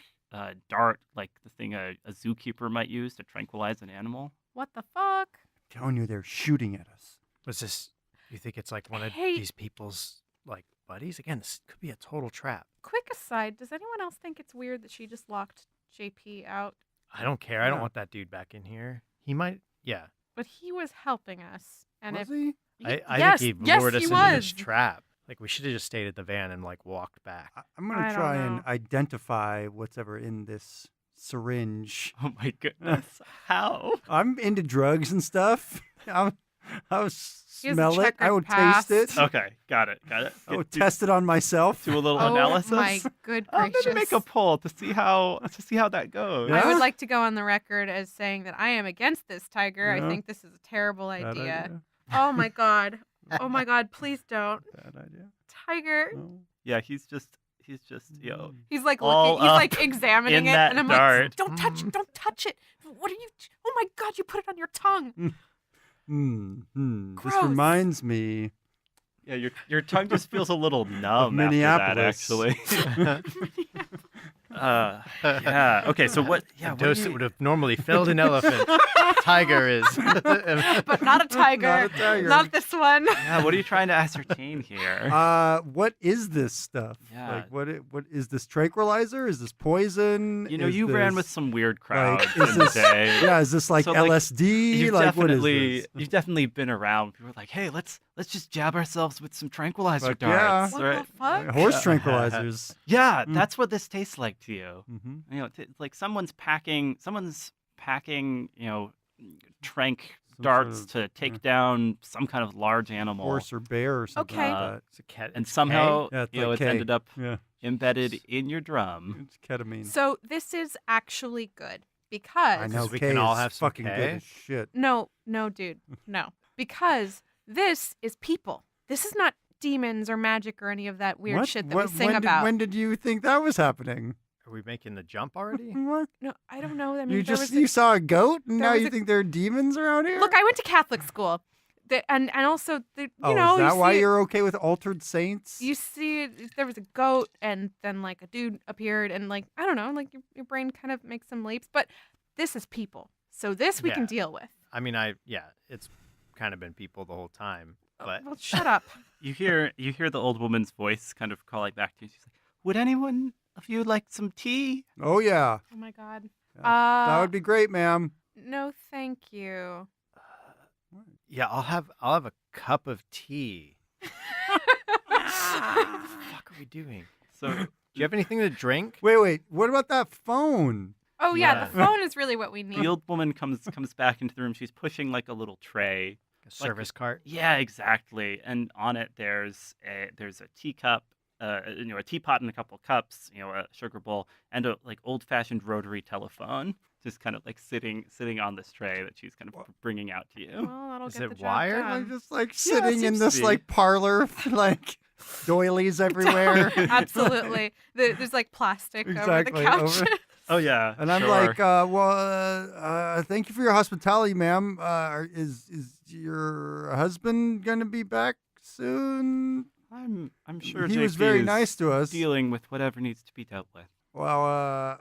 Speaker 5: dart, like the thing a zookeeper might use to tranquilize an animal.
Speaker 4: What the fuck?
Speaker 3: I'm telling you, they're shooting at us.
Speaker 1: Was this? You think it's like one of
Speaker 4: Hey.
Speaker 1: these people's like buddies? Again, this could be a total trap.
Speaker 4: Quick aside, does anyone else think it's weird that she just locked JP out?
Speaker 1: I don't care. I don't
Speaker 3: Yeah.
Speaker 1: want that dude back in here. He might. Yeah.
Speaker 4: But he was helping us. And
Speaker 3: Was
Speaker 4: if
Speaker 3: he?
Speaker 1: I
Speaker 4: yes,
Speaker 1: think he
Speaker 4: yes,
Speaker 1: lured us
Speaker 4: he
Speaker 1: into
Speaker 4: was.
Speaker 1: this trap. Like we should have just stayed at the van and like walked back.
Speaker 3: I'm
Speaker 4: I
Speaker 3: gonna
Speaker 4: don't
Speaker 3: try and
Speaker 4: know.
Speaker 3: identify what's ever in this syringe.
Speaker 5: Oh my goodness! How?
Speaker 3: I'm into drugs and stuff. I would
Speaker 4: He has a
Speaker 3: smell it. I
Speaker 4: checkered
Speaker 3: would
Speaker 4: past.
Speaker 3: taste it.
Speaker 5: Okay, got it.
Speaker 3: I would test it on myself.
Speaker 5: Do a little
Speaker 4: oh
Speaker 5: analysis.
Speaker 4: my good
Speaker 5: I'm
Speaker 4: gracious.
Speaker 5: gonna make a poll to see how that goes.
Speaker 3: Yeah.
Speaker 4: I would like to go on the record as saying that I am against this, Tiger.
Speaker 3: Yeah.
Speaker 4: I think this is a terrible
Speaker 3: Bad
Speaker 4: idea. Oh my god. Oh my god, please don't.
Speaker 3: Bad idea.
Speaker 4: Tiger.
Speaker 3: No.
Speaker 5: Yeah, he's just
Speaker 4: He's like
Speaker 5: All
Speaker 4: looking, he's
Speaker 5: up
Speaker 4: like examining
Speaker 5: in
Speaker 4: it,
Speaker 5: that
Speaker 4: and I'm
Speaker 5: dart.
Speaker 4: like, don't touch it, don't touch it. What are you? Oh my god, you put it on your tongue.
Speaker 3: This
Speaker 4: Gross.
Speaker 3: reminds me.
Speaker 5: Yeah, your tongue just feels a little numb after that,
Speaker 3: Minneapolis.
Speaker 5: actually. Yeah. Okay. So what? Yeah.
Speaker 1: A
Speaker 5: What do
Speaker 1: dose
Speaker 5: you-
Speaker 1: that would have normally felled an elephant. Tiger is.
Speaker 4: But not a tiger.
Speaker 3: Not a tiger.
Speaker 4: Not this one.
Speaker 5: Yeah. What are you trying to ascertain here?
Speaker 3: What is this stuff?
Speaker 5: Yeah.
Speaker 3: Like, what is this tranquilizer? Is this poison?
Speaker 5: You know,
Speaker 3: Is
Speaker 5: you ran with
Speaker 3: this,
Speaker 5: some weird crowds
Speaker 3: is
Speaker 5: in the
Speaker 3: this-
Speaker 5: day.
Speaker 3: Yeah, is this like
Speaker 5: So, like,
Speaker 3: LSD?
Speaker 5: You've
Speaker 3: Like, what is
Speaker 5: definitely
Speaker 3: this?
Speaker 5: you've definitely been around. People are like, hey, let's just jab ourselves with some tranquilizer
Speaker 3: Fuck yeah.
Speaker 5: darts,
Speaker 4: What
Speaker 5: right?
Speaker 4: the fuck?
Speaker 3: Horse tranquilizers.
Speaker 5: Yeah,
Speaker 3: Mm.
Speaker 5: that's what this tastes like to you.
Speaker 3: Mm-hmm.
Speaker 5: You know, it's like someone's packing, trank
Speaker 3: Some
Speaker 5: darts
Speaker 3: sort
Speaker 5: to take down some kind of large animal,
Speaker 3: Horse or bear or something
Speaker 4: Okay.
Speaker 3: like that.
Speaker 1: It's a cat.
Speaker 5: and
Speaker 1: it's
Speaker 5: somehow
Speaker 3: Yeah, it's
Speaker 5: it's
Speaker 3: like K.
Speaker 5: ended up
Speaker 3: Yeah,
Speaker 5: embedded in your drum.
Speaker 3: it's ketamine.
Speaker 4: So this is actually good because
Speaker 3: I know
Speaker 1: we
Speaker 3: K
Speaker 1: can all
Speaker 3: is
Speaker 1: have some
Speaker 3: fucking
Speaker 1: K.
Speaker 3: good as shit.
Speaker 4: No, dude, no, because this is people. This is not demons or magic or any of that weird
Speaker 3: What?
Speaker 4: shit that
Speaker 3: What-
Speaker 4: we sing
Speaker 3: when
Speaker 4: about.
Speaker 3: when did you think that was happening?
Speaker 1: Are we making the jump already?
Speaker 3: What?
Speaker 4: No, I don't know. I mean,
Speaker 3: You
Speaker 4: there
Speaker 3: just
Speaker 4: was
Speaker 3: you saw a goat and
Speaker 4: there
Speaker 3: now
Speaker 4: was
Speaker 3: you
Speaker 4: a-
Speaker 3: think there are demons around here?
Speaker 4: Look, I went to Catholic school. and also you
Speaker 3: Oh,
Speaker 4: know,
Speaker 3: is that
Speaker 4: you
Speaker 3: why
Speaker 4: see,
Speaker 3: you're okay with altered saints?
Speaker 4: you see there was a goat, and then like a dude appeared, and like I don't know, like your brain kind of makes some leaps. But this is people, so this we can
Speaker 1: Yeah.
Speaker 4: deal with.
Speaker 1: I mean, it's kind of been people the whole time, but
Speaker 4: Well, shut up.
Speaker 5: You hear the old woman's voice kind of calling back to you. She's like, "Would anyone of you like some tea?"
Speaker 3: Oh yeah,
Speaker 4: Oh my god.
Speaker 3: that would be great, ma'am.
Speaker 4: No, thank you.
Speaker 1: yeah, I'll have a cup of tea. What the fuck are we doing?
Speaker 5: So
Speaker 1: Do you have anything to drink?
Speaker 3: Wait. What about that phone?
Speaker 4: Oh yeah,
Speaker 1: Yeah.
Speaker 4: the phone is really what we need.
Speaker 5: the old woman comes back into the room. She's pushing like a little tray.
Speaker 1: A service cart?
Speaker 5: Yeah, exactly. And on it there's a teacup, a teapot and a couple cups, a sugar bowl, and a like old-fashioned rotary telephone, just kind of like sitting on this tray that she's kind of bringing out to you.
Speaker 4: Well, that'll
Speaker 1: Is
Speaker 4: get
Speaker 1: it
Speaker 4: the job
Speaker 1: wired?
Speaker 3: I'm
Speaker 4: done.
Speaker 3: just like
Speaker 5: Yeah,
Speaker 3: sitting in
Speaker 5: seems
Speaker 3: this
Speaker 5: to be.
Speaker 3: like parlor, like doilies everywhere.
Speaker 4: Absolutely. There's like plastic
Speaker 3: Exactly,
Speaker 4: over the couch.
Speaker 3: over-
Speaker 5: Oh yeah,
Speaker 3: And I'm
Speaker 5: sure.
Speaker 3: like, thank you for your hospitality, ma'am. Is your husband gonna be back soon?
Speaker 5: I'm sure
Speaker 3: He
Speaker 5: JP
Speaker 3: was very
Speaker 5: is
Speaker 3: nice to us.
Speaker 5: dealing with whatever needs to be dealt with.
Speaker 3: Well,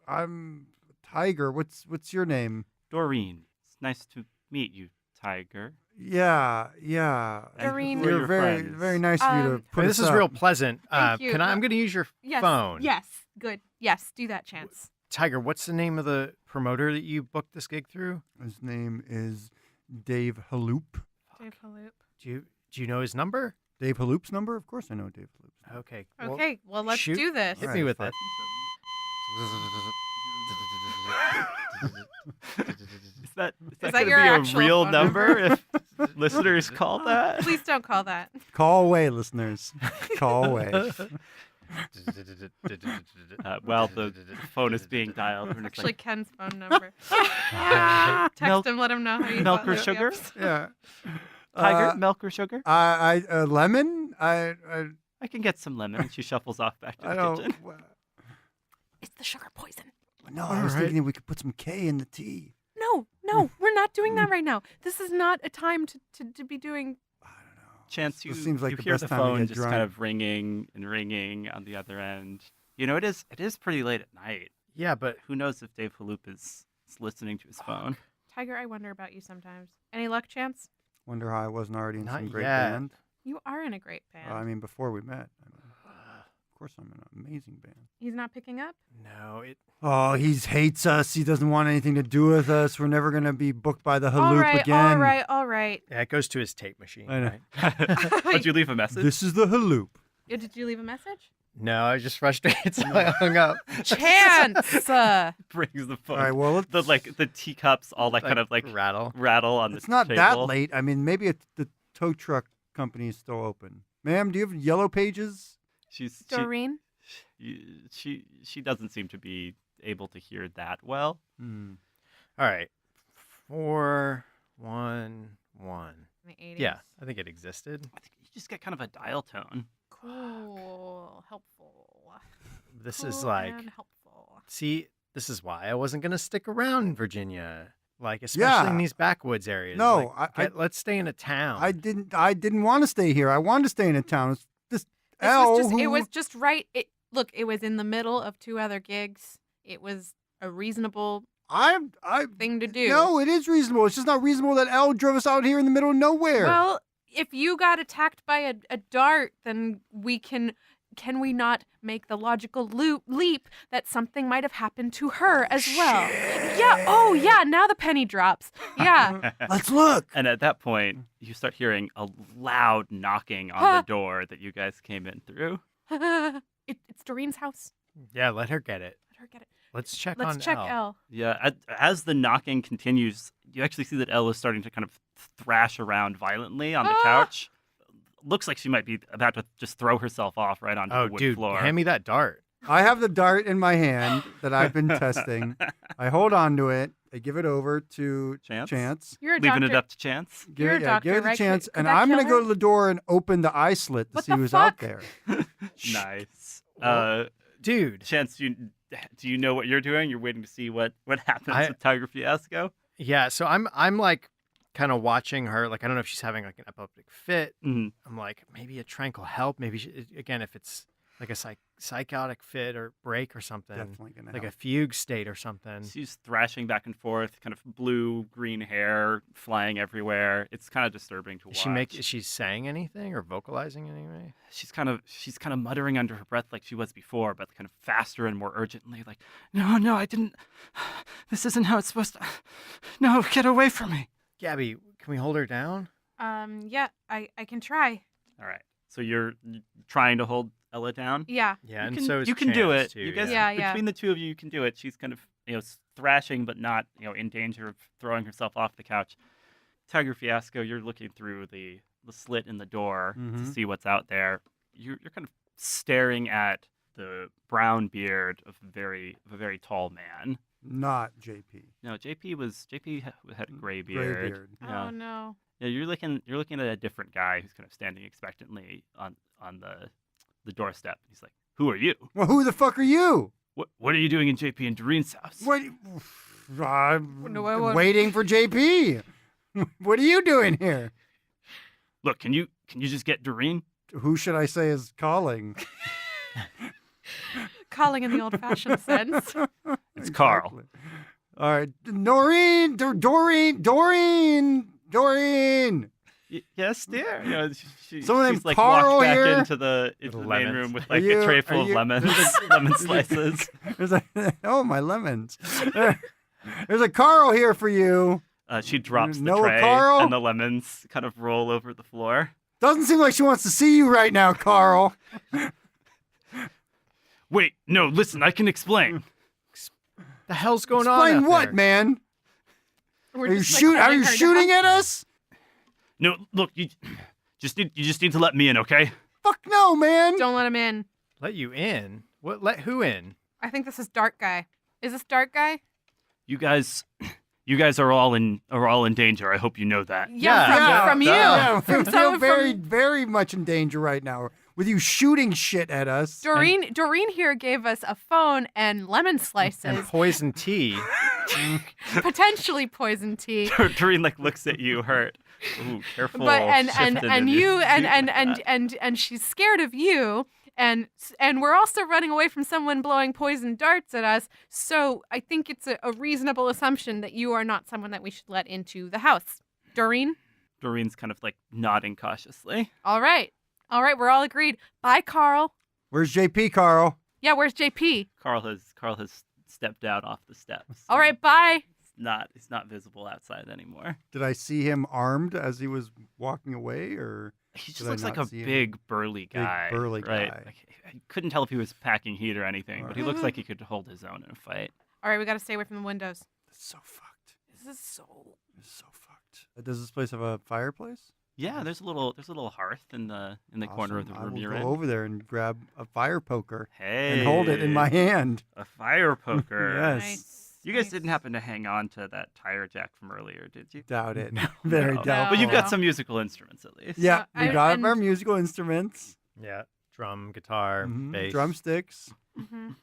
Speaker 3: I'm Tiger. What's your name?
Speaker 5: Doreen, it's nice to meet you, Tiger.
Speaker 3: Yeah.
Speaker 5: And
Speaker 4: Doreen.
Speaker 5: who are
Speaker 3: You're
Speaker 5: your
Speaker 3: very
Speaker 5: friends?
Speaker 3: very nice of you to
Speaker 4: Um,
Speaker 3: put
Speaker 1: This
Speaker 3: us
Speaker 1: is
Speaker 3: up.
Speaker 1: real pleasant.
Speaker 4: Thank you.
Speaker 1: I'm going to use your
Speaker 4: Yes.
Speaker 1: phone.
Speaker 4: Yes. Good. Yes. Do that, Chance.
Speaker 1: Tiger, what's the name of the promoter that you booked this gig through?
Speaker 3: His name is Dave Haloop.
Speaker 4: Dave Haloop.
Speaker 1: Do you know his number?
Speaker 3: Dave Haloop's number? Of course I know Dave Haloop's.
Speaker 1: Okay. well,
Speaker 4: Okay. Well, let's
Speaker 1: shoot.
Speaker 4: do this.
Speaker 1: Hit
Speaker 3: All
Speaker 1: me
Speaker 3: right,
Speaker 1: with
Speaker 3: fine.
Speaker 1: it.
Speaker 5: Is that
Speaker 4: that
Speaker 5: going to
Speaker 4: your
Speaker 5: be a
Speaker 4: actual
Speaker 5: real
Speaker 4: phone
Speaker 5: number
Speaker 4: number?
Speaker 5: if listeners call that?
Speaker 4: Please don't call that.
Speaker 3: Call away, listeners. Call away.
Speaker 5: While the phone is being dialed. we're just
Speaker 4: Actually,
Speaker 5: like,
Speaker 4: Ken's phone number. Text
Speaker 5: Milk-
Speaker 4: him. Let him know how you
Speaker 5: milk
Speaker 4: got
Speaker 5: or
Speaker 4: it.
Speaker 5: sugar?
Speaker 4: Yep.
Speaker 3: Yeah.
Speaker 5: Tiger, milk or sugar?
Speaker 3: Lemon? I
Speaker 5: I can get some lemon. And she shuffles off back to the
Speaker 3: don't.
Speaker 5: kitchen.
Speaker 4: It's the sugar poison.
Speaker 3: No, I was
Speaker 1: All right.
Speaker 3: thinking we could put some K in the tea.
Speaker 4: No, we're not doing that right now. This is not a time to be doing.
Speaker 3: I don't know.
Speaker 5: Chance, you,
Speaker 3: This seems like
Speaker 5: you
Speaker 3: the
Speaker 5: hear
Speaker 3: best
Speaker 5: the
Speaker 3: time to
Speaker 5: phone
Speaker 3: get
Speaker 5: just
Speaker 3: drunk.
Speaker 5: kind of ringing and ringing on the other end. It is pretty late at night.
Speaker 1: Yeah, but
Speaker 5: Who knows if Dave Haloop is listening to his phone?
Speaker 4: Tiger, I wonder about you sometimes. Any luck, Chance?
Speaker 3: Wonder how I wasn't already in
Speaker 1: Not
Speaker 3: some great
Speaker 1: yet.
Speaker 3: band.
Speaker 4: You are in a great band.
Speaker 3: I mean, before we met. Of course, I'm in an amazing band.
Speaker 4: He's not picking up?
Speaker 1: no,
Speaker 3: Oh, he hates us. He doesn't want anything to do with us. We're never gonna be booked by the
Speaker 4: All
Speaker 3: Haloop
Speaker 4: right,
Speaker 3: again.
Speaker 4: all right.
Speaker 1: it goes to his tape machine.
Speaker 3: I know.
Speaker 1: Right?
Speaker 5: Did you leave a message?
Speaker 3: This is the Haloop.
Speaker 4: Did you leave a message?
Speaker 1: No, I was just frustrated, so I hung up.
Speaker 4: Chance!
Speaker 5: Brings the phone.
Speaker 3: All right. Well,
Speaker 5: the teacups all kind of like
Speaker 1: rattle.
Speaker 5: rattle on
Speaker 3: it's
Speaker 5: the
Speaker 3: not
Speaker 5: table.
Speaker 3: that late. I mean, maybe the tow truck company is still open. Ma'am, do you have yellow pages?
Speaker 4: Doreen?
Speaker 5: She doesn't seem to be able to hear that well.
Speaker 3: Hmm.
Speaker 1: All right. 411.
Speaker 4: In the 80s.
Speaker 1: Yeah, I think it existed.
Speaker 5: I think you just get kind of a dial tone.
Speaker 4: Cool. Helpful.
Speaker 1: This is
Speaker 4: Cool
Speaker 1: like,
Speaker 4: and helpful.
Speaker 1: see, this is why I wasn't gonna stick around in Virginia, like especially
Speaker 3: Yeah.
Speaker 1: in these backwoods areas.
Speaker 3: No,
Speaker 1: like, let's stay in a town.
Speaker 3: I didn't want to stay here. I wanted to stay in a town. It's this
Speaker 4: This
Speaker 3: L.
Speaker 4: was just, it
Speaker 3: who-
Speaker 4: was just right. It was in the middle of two other gigs. It was a reasonable
Speaker 3: I
Speaker 4: thing to do.
Speaker 3: No, it is reasonable. It's just not reasonable that L drove us out here in the middle of nowhere.
Speaker 4: Well, if you got attacked by a dart, then we can we not make the logical leap that something might have happened to her as well? Yeah. Oh, yeah. Now the penny drops. Yeah.
Speaker 3: Let's look.
Speaker 5: And at that point, you start hearing a loud knocking on the door that you guys came in through.
Speaker 4: It's Doreen's house.
Speaker 1: Yeah, let her get it.
Speaker 4: Let her get it.
Speaker 1: Let's check
Speaker 4: Let's
Speaker 1: on
Speaker 4: check
Speaker 1: L.
Speaker 4: L.
Speaker 5: Yeah, as the knocking continues, you actually see that Elle is starting to kind of thrash around violently on the couch. Looks like she might be about to just throw herself off right onto
Speaker 1: Oh,
Speaker 5: the wood
Speaker 1: dude,
Speaker 5: floor.
Speaker 1: hand me that dart.
Speaker 3: I have the dart in my hand that I've been testing. I hold on to it. I give it over to
Speaker 5: Chance?
Speaker 4: You're a
Speaker 5: Leaving
Speaker 4: doctor.
Speaker 5: it up to chance.
Speaker 3: Give
Speaker 4: You're
Speaker 3: it,
Speaker 4: a doctor,
Speaker 3: give it
Speaker 4: right?
Speaker 3: a chance,
Speaker 4: Could
Speaker 3: and
Speaker 4: that
Speaker 3: I'm
Speaker 4: kill
Speaker 3: gonna go
Speaker 4: her?
Speaker 3: to the door and open the eye slit to
Speaker 4: What
Speaker 3: see
Speaker 4: the
Speaker 3: who's out
Speaker 4: fuck?
Speaker 3: there.
Speaker 5: Nice.
Speaker 1: Dude.
Speaker 5: Chance, do you know what you're doing? You're waiting to see what happens with Tiger Fiasco?
Speaker 1: Yeah, so I'm like kind of watching her. Like, I don't know if she's having like an epileptic fit.
Speaker 5: Mhm.
Speaker 1: I'm like, maybe a trank will help. Maybe again, if it's like a psychotic fit or break or something,
Speaker 3: Definitely gonna
Speaker 1: like
Speaker 3: help.
Speaker 1: a fugue state or something.
Speaker 5: She's thrashing back and forth, kind of blue, green hair flying everywhere. It's kind of disturbing to watch.
Speaker 1: Is she saying anything or vocalizing anyway?
Speaker 5: She's kind of muttering under her breath like she was before, but kind of faster and more urgently, like, no, I didn't. This isn't how it's supposed to. No, get away from me.
Speaker 1: Gabby, can we hold her down?
Speaker 4: Yeah, I can try.
Speaker 5: All right. So you're trying to hold Ella down?
Speaker 4: Yeah.
Speaker 1: Yeah,
Speaker 5: You
Speaker 1: and
Speaker 5: can,
Speaker 1: so is
Speaker 5: you can do
Speaker 1: Chance,
Speaker 5: it.
Speaker 1: too,
Speaker 5: You guys,
Speaker 4: Yeah.
Speaker 5: between the two of you, you can do it. She's kind of, thrashing, but not, in danger of throwing herself off the couch. Tiger Fiasco, you're looking through the slit in the door to
Speaker 3: Mhm.
Speaker 5: see what's out there. You're kind of staring at the brown beard of a very tall man.
Speaker 3: Not JP.
Speaker 5: No, JP had a gray
Speaker 3: Gray
Speaker 5: beard.
Speaker 3: beard.
Speaker 5: Yeah.
Speaker 4: Oh no.
Speaker 5: Yeah, you're looking at a different guy who's kind of standing expectantly on the doorstep. He's like, "Who are you?
Speaker 3: Well, who the fuck are you?
Speaker 5: What are you doing in JP and Doreen's house?"
Speaker 3: What? I'm
Speaker 4: No, I won't.
Speaker 3: waiting for JP. What are you doing here?
Speaker 5: Look, can you just get Doreen?
Speaker 3: Who should I say is calling?
Speaker 4: Calling in the old-fashioned sense.
Speaker 5: It's Carl.
Speaker 3: All right, Doreen.
Speaker 5: Yes, dear.
Speaker 3: Someone named
Speaker 5: she's like
Speaker 3: Carl
Speaker 5: walked back
Speaker 3: here?
Speaker 5: into the main
Speaker 1: Lemons.
Speaker 5: room with
Speaker 3: Are
Speaker 5: like
Speaker 3: you-
Speaker 5: a tray
Speaker 3: are
Speaker 5: full of
Speaker 3: you-
Speaker 5: lemons, lemon slices.
Speaker 3: Oh, my lemons. There's a Carl here for you.
Speaker 5: She drops the
Speaker 3: Know a
Speaker 5: tray,
Speaker 3: Carl?
Speaker 5: and the lemons kind of roll over the floor.
Speaker 3: Doesn't seem like she wants to see you right now, Carl.
Speaker 5: Wait, no, listen, I can explain.
Speaker 1: The hell's going on?
Speaker 3: Explain
Speaker 1: out
Speaker 3: what,
Speaker 1: there?
Speaker 3: man?
Speaker 4: We're
Speaker 3: Are you
Speaker 4: just, like,
Speaker 3: shoot? Are
Speaker 4: holding
Speaker 3: you
Speaker 4: her
Speaker 3: shooting
Speaker 4: down.
Speaker 3: at us?
Speaker 5: No, look, you just need to let me in, okay?
Speaker 3: Fuck no, man.
Speaker 4: Don't let him in.
Speaker 1: Let you in? What? Let who in?
Speaker 4: I think this is Dark Guy. Is this Dark Guy?
Speaker 5: You guys are all in danger. I hope you know that.
Speaker 4: Yeah, from you.
Speaker 3: Yeah,
Speaker 4: From
Speaker 3: we feel
Speaker 4: someone
Speaker 3: very,
Speaker 4: from
Speaker 3: very much in danger right now with you shooting shit at us.
Speaker 4: Doreen here gave us a phone and lemon
Speaker 1: And
Speaker 4: slices,
Speaker 1: poison tea.
Speaker 4: potentially poison tea.
Speaker 5: Doreen like looks at you, hurt. Ooh, careful.
Speaker 4: But and
Speaker 5: shifting
Speaker 4: you
Speaker 5: shooting
Speaker 4: and
Speaker 5: that.
Speaker 4: she's scared of you, and we're also running away from someone blowing poison darts at us. So I think it's a reasonable assumption that you are not someone that we should let into the house. Doreen?
Speaker 5: Doreen's kind of like nodding cautiously.
Speaker 4: All right, we're all agreed. Bye, Carl.
Speaker 3: Where's JP, Carl?
Speaker 4: Yeah, where's JP?
Speaker 5: Carl has stepped out off the steps.
Speaker 4: All right, bye.
Speaker 5: He's not visible outside anymore.
Speaker 3: Did I see him armed as he was walking away, or
Speaker 5: He just
Speaker 3: Did I
Speaker 5: looks like
Speaker 3: not
Speaker 5: a
Speaker 3: see him?
Speaker 5: big burly guy.
Speaker 3: burly
Speaker 5: right?
Speaker 3: guy.
Speaker 5: Like, I couldn't tell if he was packing heat or anything, but he looks
Speaker 4: Alright.
Speaker 5: like he could hold his own in a fight.
Speaker 4: All right, we got to stay away from the windows.
Speaker 3: That's so fucked?
Speaker 4: This is so.
Speaker 3: It's so fucked. Does this place have a fireplace?
Speaker 5: Yeah, there's a little hearth in the corner of the
Speaker 3: Awesome.
Speaker 5: room
Speaker 3: I
Speaker 5: you're
Speaker 3: will
Speaker 5: in.
Speaker 3: go over there and grab a fire poker
Speaker 5: Hey,
Speaker 3: and hold it in my hand.
Speaker 5: A fire poker.
Speaker 3: Yes.
Speaker 4: Nice.
Speaker 5: You guys
Speaker 4: nice.
Speaker 5: didn't happen to hang on to that tire jack from earlier, did you?
Speaker 3: Doubt it.
Speaker 1: No.
Speaker 3: Very
Speaker 5: No.
Speaker 3: doubtful.
Speaker 5: But you've got
Speaker 4: No.
Speaker 5: some musical instruments at least.
Speaker 3: Yeah, we
Speaker 4: I-
Speaker 3: got
Speaker 4: and-
Speaker 3: our musical instruments.
Speaker 1: Yeah. Drum, guitar,
Speaker 3: Mhm.
Speaker 1: bass,
Speaker 3: Drumsticks,
Speaker 4: Mhm.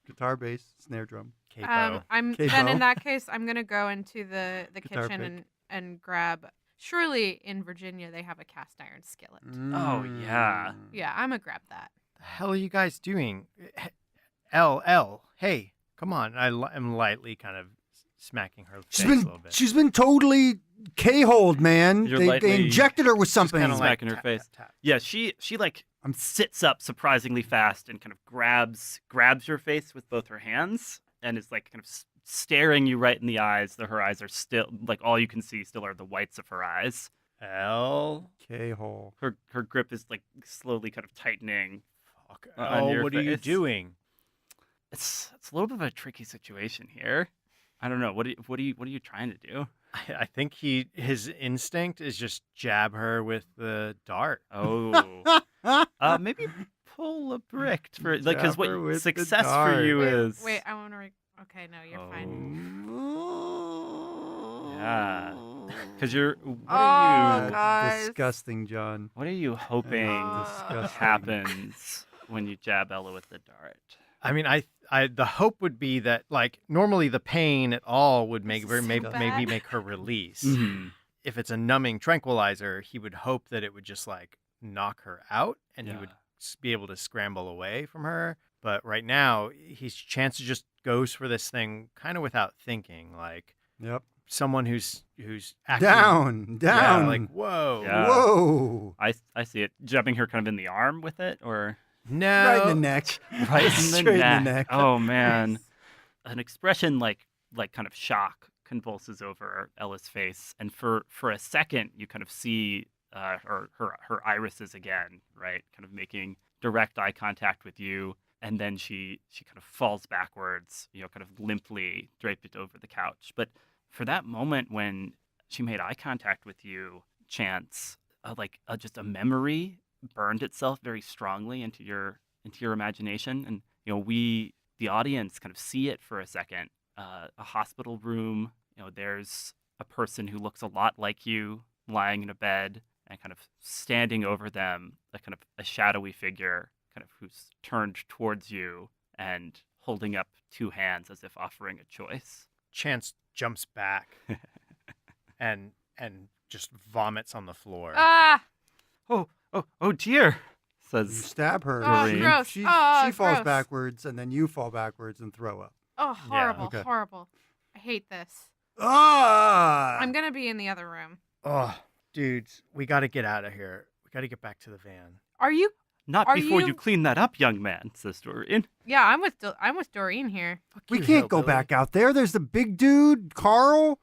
Speaker 3: guitar, bass, snare drum.
Speaker 1: capo.
Speaker 4: I'm
Speaker 3: Capo.
Speaker 4: then in that case, I'm gonna go into the
Speaker 3: Guitar
Speaker 4: kitchen
Speaker 3: pick.
Speaker 4: and grab. Surely in Virginia they have a cast iron skillet.
Speaker 5: Oh, yeah.
Speaker 3: Mm.
Speaker 4: Yeah, I'm gonna grab that.
Speaker 1: the hell are you guys doing? LL, hey, come on. I'm lightly kind of smacking her face a little bit.
Speaker 3: She's been totally K-holed, man.
Speaker 5: You're
Speaker 3: They
Speaker 5: lightly-
Speaker 3: injected her with something.
Speaker 1: kinda
Speaker 5: Smack in her
Speaker 1: tap,
Speaker 5: face.
Speaker 1: tap, tap.
Speaker 5: Yeah, she like sits up surprisingly fast and kind of grabs your face with both her hands and is like kind of staring you right in the eyes. Her eyes are still like all you can see still are the whites of her eyes.
Speaker 1: L.
Speaker 3: K-hole.
Speaker 5: Her grip is like slowly kind of tightening.
Speaker 1: Fuck.
Speaker 5: On
Speaker 1: Oh,
Speaker 5: your
Speaker 1: what are you
Speaker 5: face.
Speaker 1: doing?
Speaker 5: It's a little bit of a tricky situation here. I don't know. What are you trying to do?
Speaker 1: I think his instinct is just jab her with the dart.
Speaker 5: Oh, maybe pull a brick for like because
Speaker 3: Jab her
Speaker 5: what
Speaker 3: with the
Speaker 5: success for you
Speaker 4: Wait,
Speaker 5: is
Speaker 4: wait, I want to. Okay, no, you're fine.
Speaker 5: Yeah, because you're. What
Speaker 4: Oh,
Speaker 5: are you?
Speaker 4: God.
Speaker 3: Disgusting, John.
Speaker 5: What are you hoping
Speaker 3: Disgusting.
Speaker 5: happens when you jab Ella with the dart?
Speaker 1: I mean, the hope would be that like normally the pain at all would make
Speaker 4: This is so
Speaker 1: maybe
Speaker 4: bad.
Speaker 1: make her release.
Speaker 5: Mm-hmm.
Speaker 1: if it's a numbing tranquilizer, he would hope that it would just like knock her out and he would be able to scramble away from her. But right now, Chance just goes for this thing kind of without thinking, like
Speaker 3: Yep.
Speaker 1: someone who's acting,
Speaker 3: Down.
Speaker 1: yeah, like whoa,
Speaker 5: Yeah.
Speaker 3: Whoa.
Speaker 5: I see it. Jabbing her kind of in the arm with it, or
Speaker 1: no,
Speaker 3: Right in the neck.
Speaker 5: right in
Speaker 3: Straight
Speaker 5: the
Speaker 3: in
Speaker 5: neck.
Speaker 3: the neck.
Speaker 5: Oh man, an expression like kind of shock convulses over Ella's face, and for a second you kind of see her irises again, right, kind of making direct eye contact with you, and then she kind of falls backwards, kind of limply draped over the couch. But for that moment when she made eye contact with you, Chance, just a memory burned itself very strongly into your imagination, and we, the audience, kind of see it for a second. A hospital room. There's a person who looks a lot like you lying in a bed, and kind of standing over them, a shadowy figure, kind of who's turned towards you and holding up two hands as if offering a choice.
Speaker 1: Chance jumps back and just vomits on the floor.
Speaker 4: Ah!
Speaker 5: Oh dear,
Speaker 3: You
Speaker 5: says
Speaker 3: stab her.
Speaker 4: Oh,
Speaker 3: Doreen.
Speaker 4: gross.
Speaker 3: She
Speaker 4: Oh,
Speaker 3: falls
Speaker 4: gross.
Speaker 3: backwards, and then you fall backwards and throw up.
Speaker 4: Oh, horrible,
Speaker 3: okay.
Speaker 4: horrible. I hate this.
Speaker 3: Ah!
Speaker 4: I'm going to be in the other room.
Speaker 1: Oh, dudes, we got to get out of here. We got to get back to the van.
Speaker 4: Are you?
Speaker 5: not
Speaker 4: Are
Speaker 5: before you
Speaker 4: you-
Speaker 5: clean that up, young man, says Dorian.
Speaker 4: Yeah, I'm with Doreen here.
Speaker 1: Fuck
Speaker 3: We
Speaker 1: you,
Speaker 3: can't go
Speaker 1: hillbilly.
Speaker 3: back out there. There's the big dude, Carl.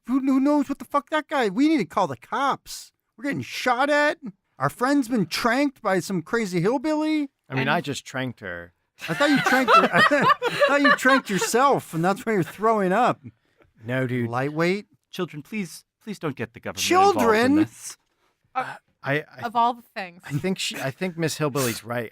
Speaker 3: Who knows what the fuck that guy? We need to call the cops. We're getting shot at. Our friend's been tranked by some crazy hillbilly.
Speaker 1: I mean,
Speaker 4: And-
Speaker 1: I just tranked her.
Speaker 3: I thought you tranked. I thought you tranked yourself, and that's why you're throwing up.
Speaker 1: No, dude.
Speaker 3: Lightweight.
Speaker 5: Children, please don't get the government involved in
Speaker 3: Children?
Speaker 5: this.
Speaker 1: I
Speaker 4: Of all the things.
Speaker 1: I think Miss Hillbilly's right.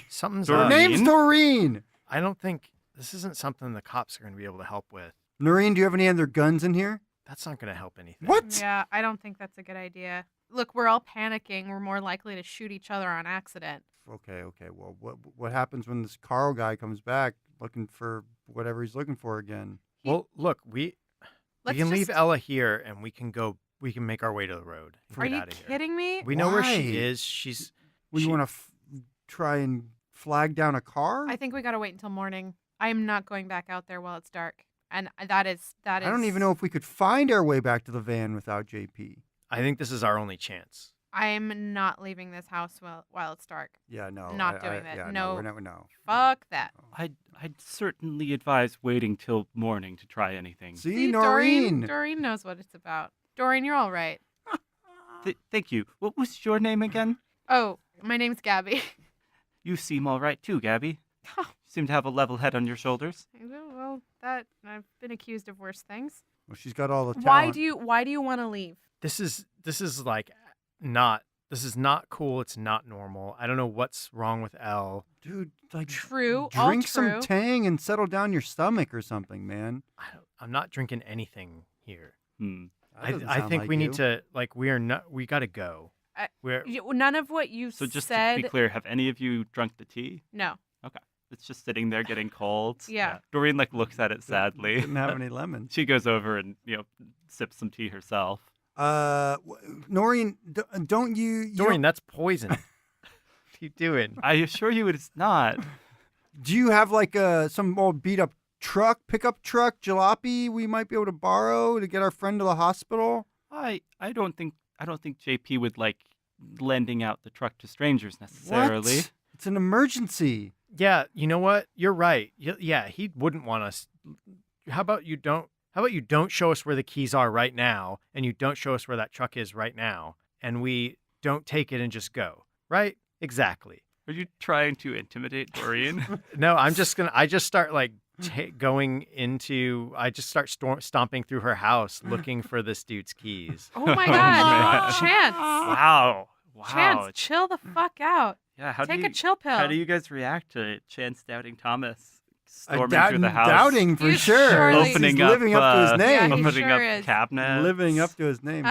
Speaker 1: Something's
Speaker 5: Doreen?
Speaker 3: Her
Speaker 1: up.
Speaker 3: name's Doreen.
Speaker 1: I don't think this isn't something the cops are going to be able to help with.
Speaker 3: Noreen, do you have any other guns in here?
Speaker 1: That's not going to help anything.
Speaker 3: What?
Speaker 4: Yeah, I don't think that's a good idea. Look, we're all panicking. We're more likely to shoot each other on accident.
Speaker 3: Okay. Well, what happens when this Carl guy comes back looking for whatever he's looking for again?
Speaker 1: Well, look, we
Speaker 4: Let's
Speaker 1: can leave
Speaker 4: just-
Speaker 1: Ella here and we can make our way to the road. and
Speaker 4: Are
Speaker 1: get
Speaker 4: you
Speaker 1: out of here.
Speaker 4: kidding me?
Speaker 1: We know where
Speaker 3: Why?
Speaker 1: she is. She's
Speaker 3: Well, you
Speaker 1: she-
Speaker 3: want to try and flag down a car?
Speaker 4: I think we gotta wait until morning. I'm not going back out there while it's dark, and that is.
Speaker 3: I don't even know if we could find our way back to the van without JP.
Speaker 1: I think this is our only chance.
Speaker 4: I'm not leaving this house while it's dark.
Speaker 3: Yeah, no.
Speaker 4: Not doing that.
Speaker 3: Yeah,
Speaker 4: No.
Speaker 3: we're not, no.
Speaker 4: Fuck that.
Speaker 5: I'd certainly advise waiting till morning to try anything.
Speaker 3: See, Noreen.
Speaker 4: Doreen knows what it's about. Doreen, you're all right.
Speaker 5: Thank you. What was your name again?
Speaker 4: Oh, my name's Gabby.
Speaker 5: You seem all right too, Gabby. You seem to have a level head on your shoulders.
Speaker 4: Well, that I've been accused of worse things.
Speaker 3: Well, she's got all the talent.
Speaker 4: Why do you want to leave?
Speaker 1: This is like not. This is not cool. It's not normal. I don't know what's wrong with Elle.
Speaker 3: Dude, like,
Speaker 4: True, all
Speaker 3: drink some
Speaker 4: true.
Speaker 3: Tang and settle down your stomach or something, man.
Speaker 1: I'm not drinking anything here.
Speaker 3: That doesn't
Speaker 1: I
Speaker 3: sound
Speaker 1: think
Speaker 3: like
Speaker 1: we
Speaker 3: you.
Speaker 1: need to we got to go. We're
Speaker 4: None of what you
Speaker 5: So just
Speaker 4: said.
Speaker 5: to be clear, have any of you drunk the tea?
Speaker 4: No.
Speaker 5: It's just sitting there getting cold.
Speaker 4: Yeah.
Speaker 5: Doreen looks at it sadly.
Speaker 3: Didn't have any lemons.
Speaker 5: She goes over and sips some tea herself.
Speaker 3: Noreen, don't you
Speaker 1: Doreen, that's poison. What are you doing?
Speaker 5: I assure you, it's not.
Speaker 3: do you have like some old beat up pickup truck, jalopy we might be able to borrow to get our friend to the hospital?
Speaker 5: I don't think JP would like lending out the truck to strangers necessarily.
Speaker 3: What? It's an emergency.
Speaker 1: Yeah, you know what? You're right. Yeah, he wouldn't want us. How about you don't show us where the keys are right now, and you don't show us where that truck is right now, and we don't take it and just go. Right? Exactly.
Speaker 5: Are you trying to intimidate Dorian?
Speaker 1: No, I just start like I just start stomping through her house looking for this dude's keys.
Speaker 4: Oh my
Speaker 5: Oh,
Speaker 4: God,
Speaker 5: man.
Speaker 4: Chance.
Speaker 5: Wow.
Speaker 4: Chance, chill the fuck out.
Speaker 5: Yeah.
Speaker 4: Take a chill pill.
Speaker 5: How do you guys react to Chance doubting Thomas storming
Speaker 3: Doubt-
Speaker 5: through the house,
Speaker 3: Doubting for
Speaker 4: He's
Speaker 3: sure.
Speaker 4: surely-
Speaker 5: opening
Speaker 3: He's
Speaker 5: up,
Speaker 3: living up to his
Speaker 4: Yeah,
Speaker 3: name.
Speaker 4: he
Speaker 5: opening
Speaker 4: sure
Speaker 5: up
Speaker 4: is.
Speaker 5: cabinets,
Speaker 3: Living up to his name.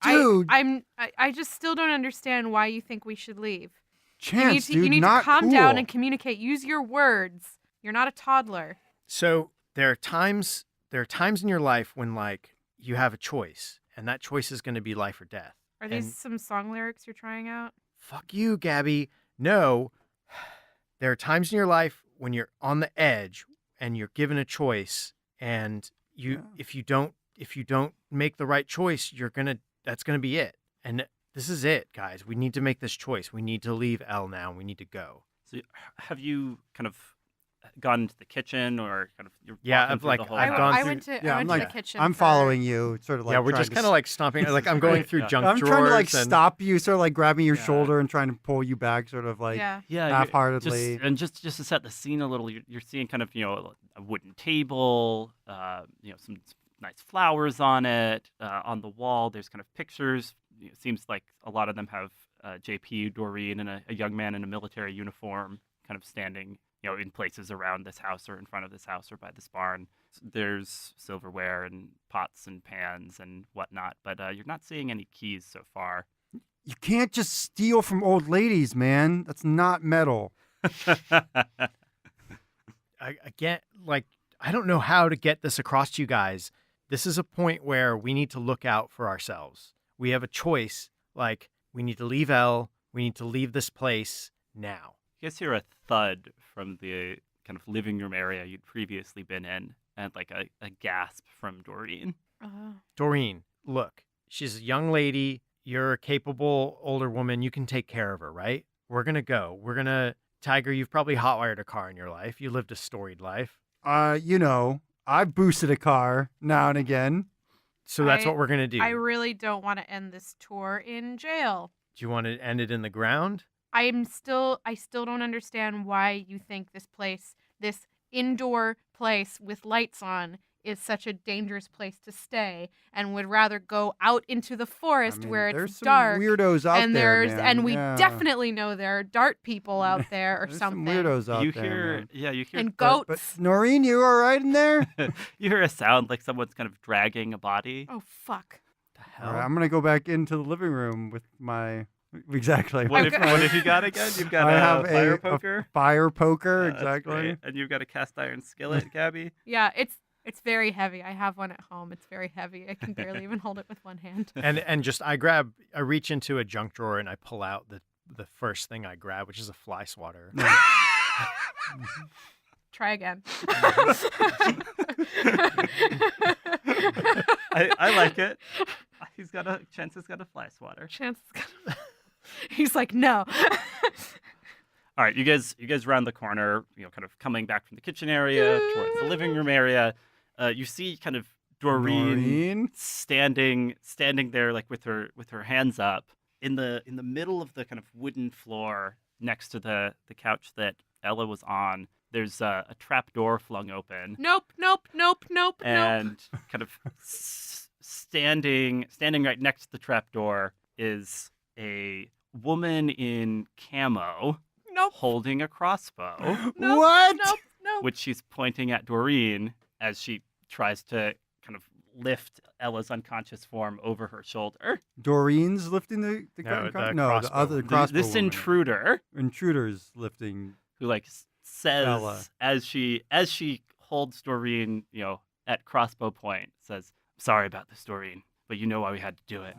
Speaker 4: Dude,
Speaker 3: Dude.
Speaker 4: I just still don't understand why you think we should leave.
Speaker 3: Chance,
Speaker 4: you need
Speaker 3: not
Speaker 4: to calm
Speaker 3: cool.
Speaker 4: down and communicate. Use your words. You're not a toddler.
Speaker 1: So there are times in your life when like you have a choice and that choice is going to be life or death.
Speaker 4: Are these
Speaker 1: And
Speaker 4: some song lyrics you're trying out?
Speaker 1: fuck you, Gabby. No, there are times in your life when you're on the edge and you're given a choice, and if you don't make the right choice, that's gonna be it. And this is it, guys. We need to make this choice. We need to leave L now. We need to go.
Speaker 5: So have you kind of gone into the kitchen or kind of you're
Speaker 1: Yeah,
Speaker 5: walking
Speaker 1: I've,
Speaker 5: through
Speaker 1: like,
Speaker 5: the whole
Speaker 1: I've
Speaker 5: house?
Speaker 1: gone
Speaker 4: I
Speaker 1: through-
Speaker 4: went to
Speaker 3: Yeah,
Speaker 4: I
Speaker 3: I'm
Speaker 4: went to
Speaker 3: like,
Speaker 4: the kitchen.
Speaker 3: I'm
Speaker 4: for-
Speaker 3: following you, sort of like.
Speaker 1: Yeah, we're
Speaker 3: trying
Speaker 1: just
Speaker 3: to
Speaker 1: kind of like stomping. Like I'm going through
Speaker 5: Yeah.
Speaker 1: junk
Speaker 3: I'm
Speaker 1: drawers.
Speaker 3: trying to like
Speaker 1: and-
Speaker 3: stop you, sort of like grabbing your
Speaker 5: Yeah.
Speaker 3: shoulder and trying to pull you back, sort of like
Speaker 4: yeah.
Speaker 5: Yeah,
Speaker 3: half-heartedly.
Speaker 5: Just to set the scene a little, you're seeing kind of a wooden table, some nice flowers on it. On the wall, there's kind of pictures. It seems like a lot of them have JP, Doreen, and a young man in a military uniform, kind of standing, in places around this house or in front of this house or by this barn. There's silverware and pots and pans and whatnot, but you're not seeing any keys so far.
Speaker 3: You can't just steal from old ladies, man. That's not metal.
Speaker 1: I don't know how to get this across to you guys. This is a point where we need to look out for ourselves. We have a choice. Like, we need to leave L. We need to leave this place now.
Speaker 5: You guys hear a thud from the kind of living room area you'd previously been in, and like a gasp from Doreen.
Speaker 1: Doreen, look, she's a young lady. You're a capable older woman. You can take care of her, right? We're going to go. Tiger, you've probably hotwired a car in your life. You lived a storied life.
Speaker 3: I've boosted a car now and again.
Speaker 1: So that's what we're going to do.
Speaker 4: I really don't want to end this tour in jail.
Speaker 1: Do you want to end it in the ground?
Speaker 4: I still don't understand why you think this indoor place with lights on, is such a dangerous place to stay, and would rather go out into the forest where
Speaker 3: there's
Speaker 4: it's
Speaker 3: some
Speaker 4: dark.
Speaker 3: weirdos out
Speaker 4: and
Speaker 3: there,
Speaker 4: there's
Speaker 3: man.
Speaker 4: and we
Speaker 3: Yeah.
Speaker 4: definitely know there are dart people out there or
Speaker 3: There's
Speaker 4: something.
Speaker 3: some weirdos out
Speaker 5: You
Speaker 3: there.
Speaker 5: hear,
Speaker 3: man.
Speaker 5: yeah, you hear,
Speaker 4: And
Speaker 3: But
Speaker 4: goats.
Speaker 3: Noreen, you all right in there?
Speaker 5: you hear a sound like someone's kind of dragging a body.
Speaker 4: Oh fuck.
Speaker 5: The
Speaker 3: All
Speaker 5: hell?
Speaker 3: right, I'm gonna go back into the living room with my exactly.
Speaker 5: What
Speaker 4: Okay.
Speaker 5: have you got again? You've got
Speaker 3: I
Speaker 5: a
Speaker 3: have
Speaker 5: fire
Speaker 3: a
Speaker 5: poker.
Speaker 3: fire poker,
Speaker 5: That's
Speaker 3: exactly.
Speaker 5: great. And you've got a cast iron skillet, Gabby.
Speaker 4: Yeah, it's very heavy. I have one at home. It's very heavy. I can barely even hold it with one hand.
Speaker 1: And just I reach into a junk drawer and I pull out the first thing I grab, which is a fly swatter.
Speaker 4: Try again.
Speaker 5: I like it. Chance's got a fly swatter.
Speaker 4: Chance is gonna... He's like, no.
Speaker 5: All right, you guys round the corner, kind of coming back from the kitchen area towards the living room area. You see kind of Doreen standing there like with her hands up in the middle of the kind of wooden floor next to the couch that Ella was on. There's a trap door flung open.
Speaker 4: Nope.
Speaker 5: And kind of standing right next to the trap door is a woman in camo
Speaker 4: Nope.
Speaker 5: holding a crossbow,
Speaker 4: Nope.
Speaker 3: What?
Speaker 4: Nope.
Speaker 5: which she's pointing at Doreen as she tries to kind of lift Ella's unconscious form over her shoulder.
Speaker 3: Doreen's lifting the
Speaker 1: No,
Speaker 3: gun?
Speaker 1: the
Speaker 3: No, the
Speaker 1: crossbow.
Speaker 3: other crossbow.
Speaker 5: This
Speaker 3: woman.
Speaker 5: intruder's
Speaker 3: lifting.
Speaker 5: who like says
Speaker 3: Ella.
Speaker 5: as she holds Doreen, at crossbow point, says, "Sorry about this, Doreen, but you know why we had to do it."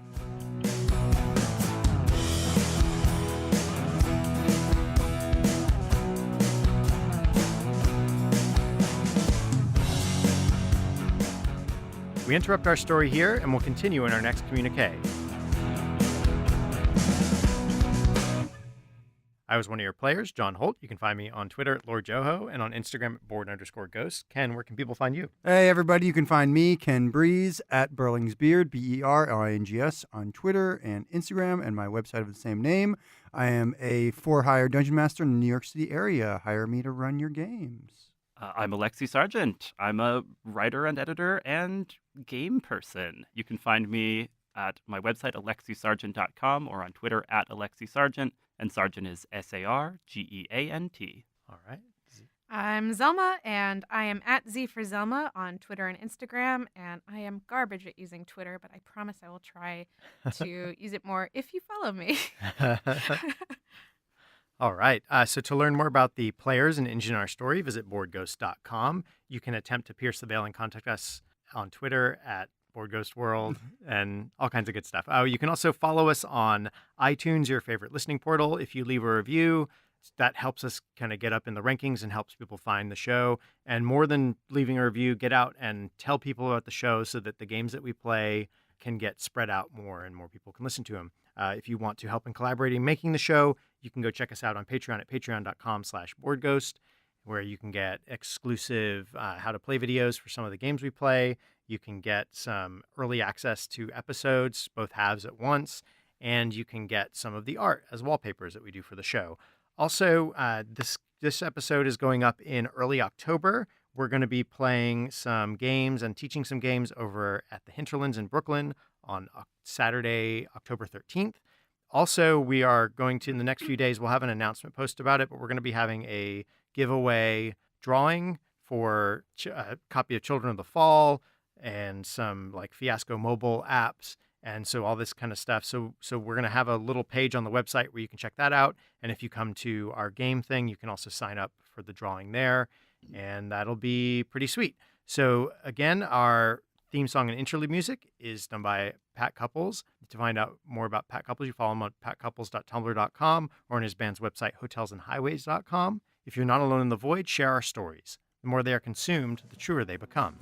Speaker 1: We interrupt our story here and we'll continue in our next communique. I was one of your players, John Holt. You can find me on Twitter at Lord Joho and on Instagram at board_ghost. Ken, where can people find you?
Speaker 3: Hey, everybody, you can find me, Ken Breeze, at Berlingsbeard, BERLINGS, on Twitter and Instagram, and my website of the same name. I am a for-hire dungeon master in the New York City area. Hire me to run your games.
Speaker 5: I'm Alexi Sargent. I'm a writer and editor and game person. You can find me at my website, alexisargent.com, or on Twitter at alexisargent, and Sargent is SARGEANT.
Speaker 1: All right.
Speaker 4: I'm Zelma, and I am at Z for Zelma on Twitter and Instagram, and I am garbage at using Twitter, but I promise I will try to use it more if you follow me.
Speaker 1: All right. So to learn more about the players and engine in our story, visit boardghost.com. You can attempt to pierce the veil and contact us on Twitter at Board Ghost World, and all kinds of good stuff. Oh, you can also follow us on iTunes, your favorite listening portal. If you leave a review, that helps us kind of get up in the rankings and helps people find the show. And more than leaving a review, get out and tell people about the show so that the games that we play can get spread out more and more people can listen to them. If you want to help in collaborating making the show, you can go check us out on Patreon at patreon.com/boardghost, where you can get exclusive how to play videos for some of the games we play. You can get some early access to episodes, both halves at once, and you can get some of the art as wallpapers that we do for the show. Also, this episode is going up in early October. We're going to be playing some games and teaching some games over at the Hinterlands in Brooklyn on Saturday, October 13th. Also, we are going to, in the next few days, we'll have an announcement post about it, but we're going to be having a giveaway drawing for a copy of Children of the Fall and some like Fiasco mobile apps. And so all this kind of stuff. So we're going to have a little page on the website where you can check that out. And if you come to our game thing, you can also sign up for the drawing there. And that'll be pretty sweet. So again, our theme song and interlude music is done by Pat Couples. To find out more about Pat Couples, you follow him on patcouples.tumblr.com or on his band's website, hotelsandhighways.com. If you're not alone in the void, share our stories. The more they are consumed, the truer they become.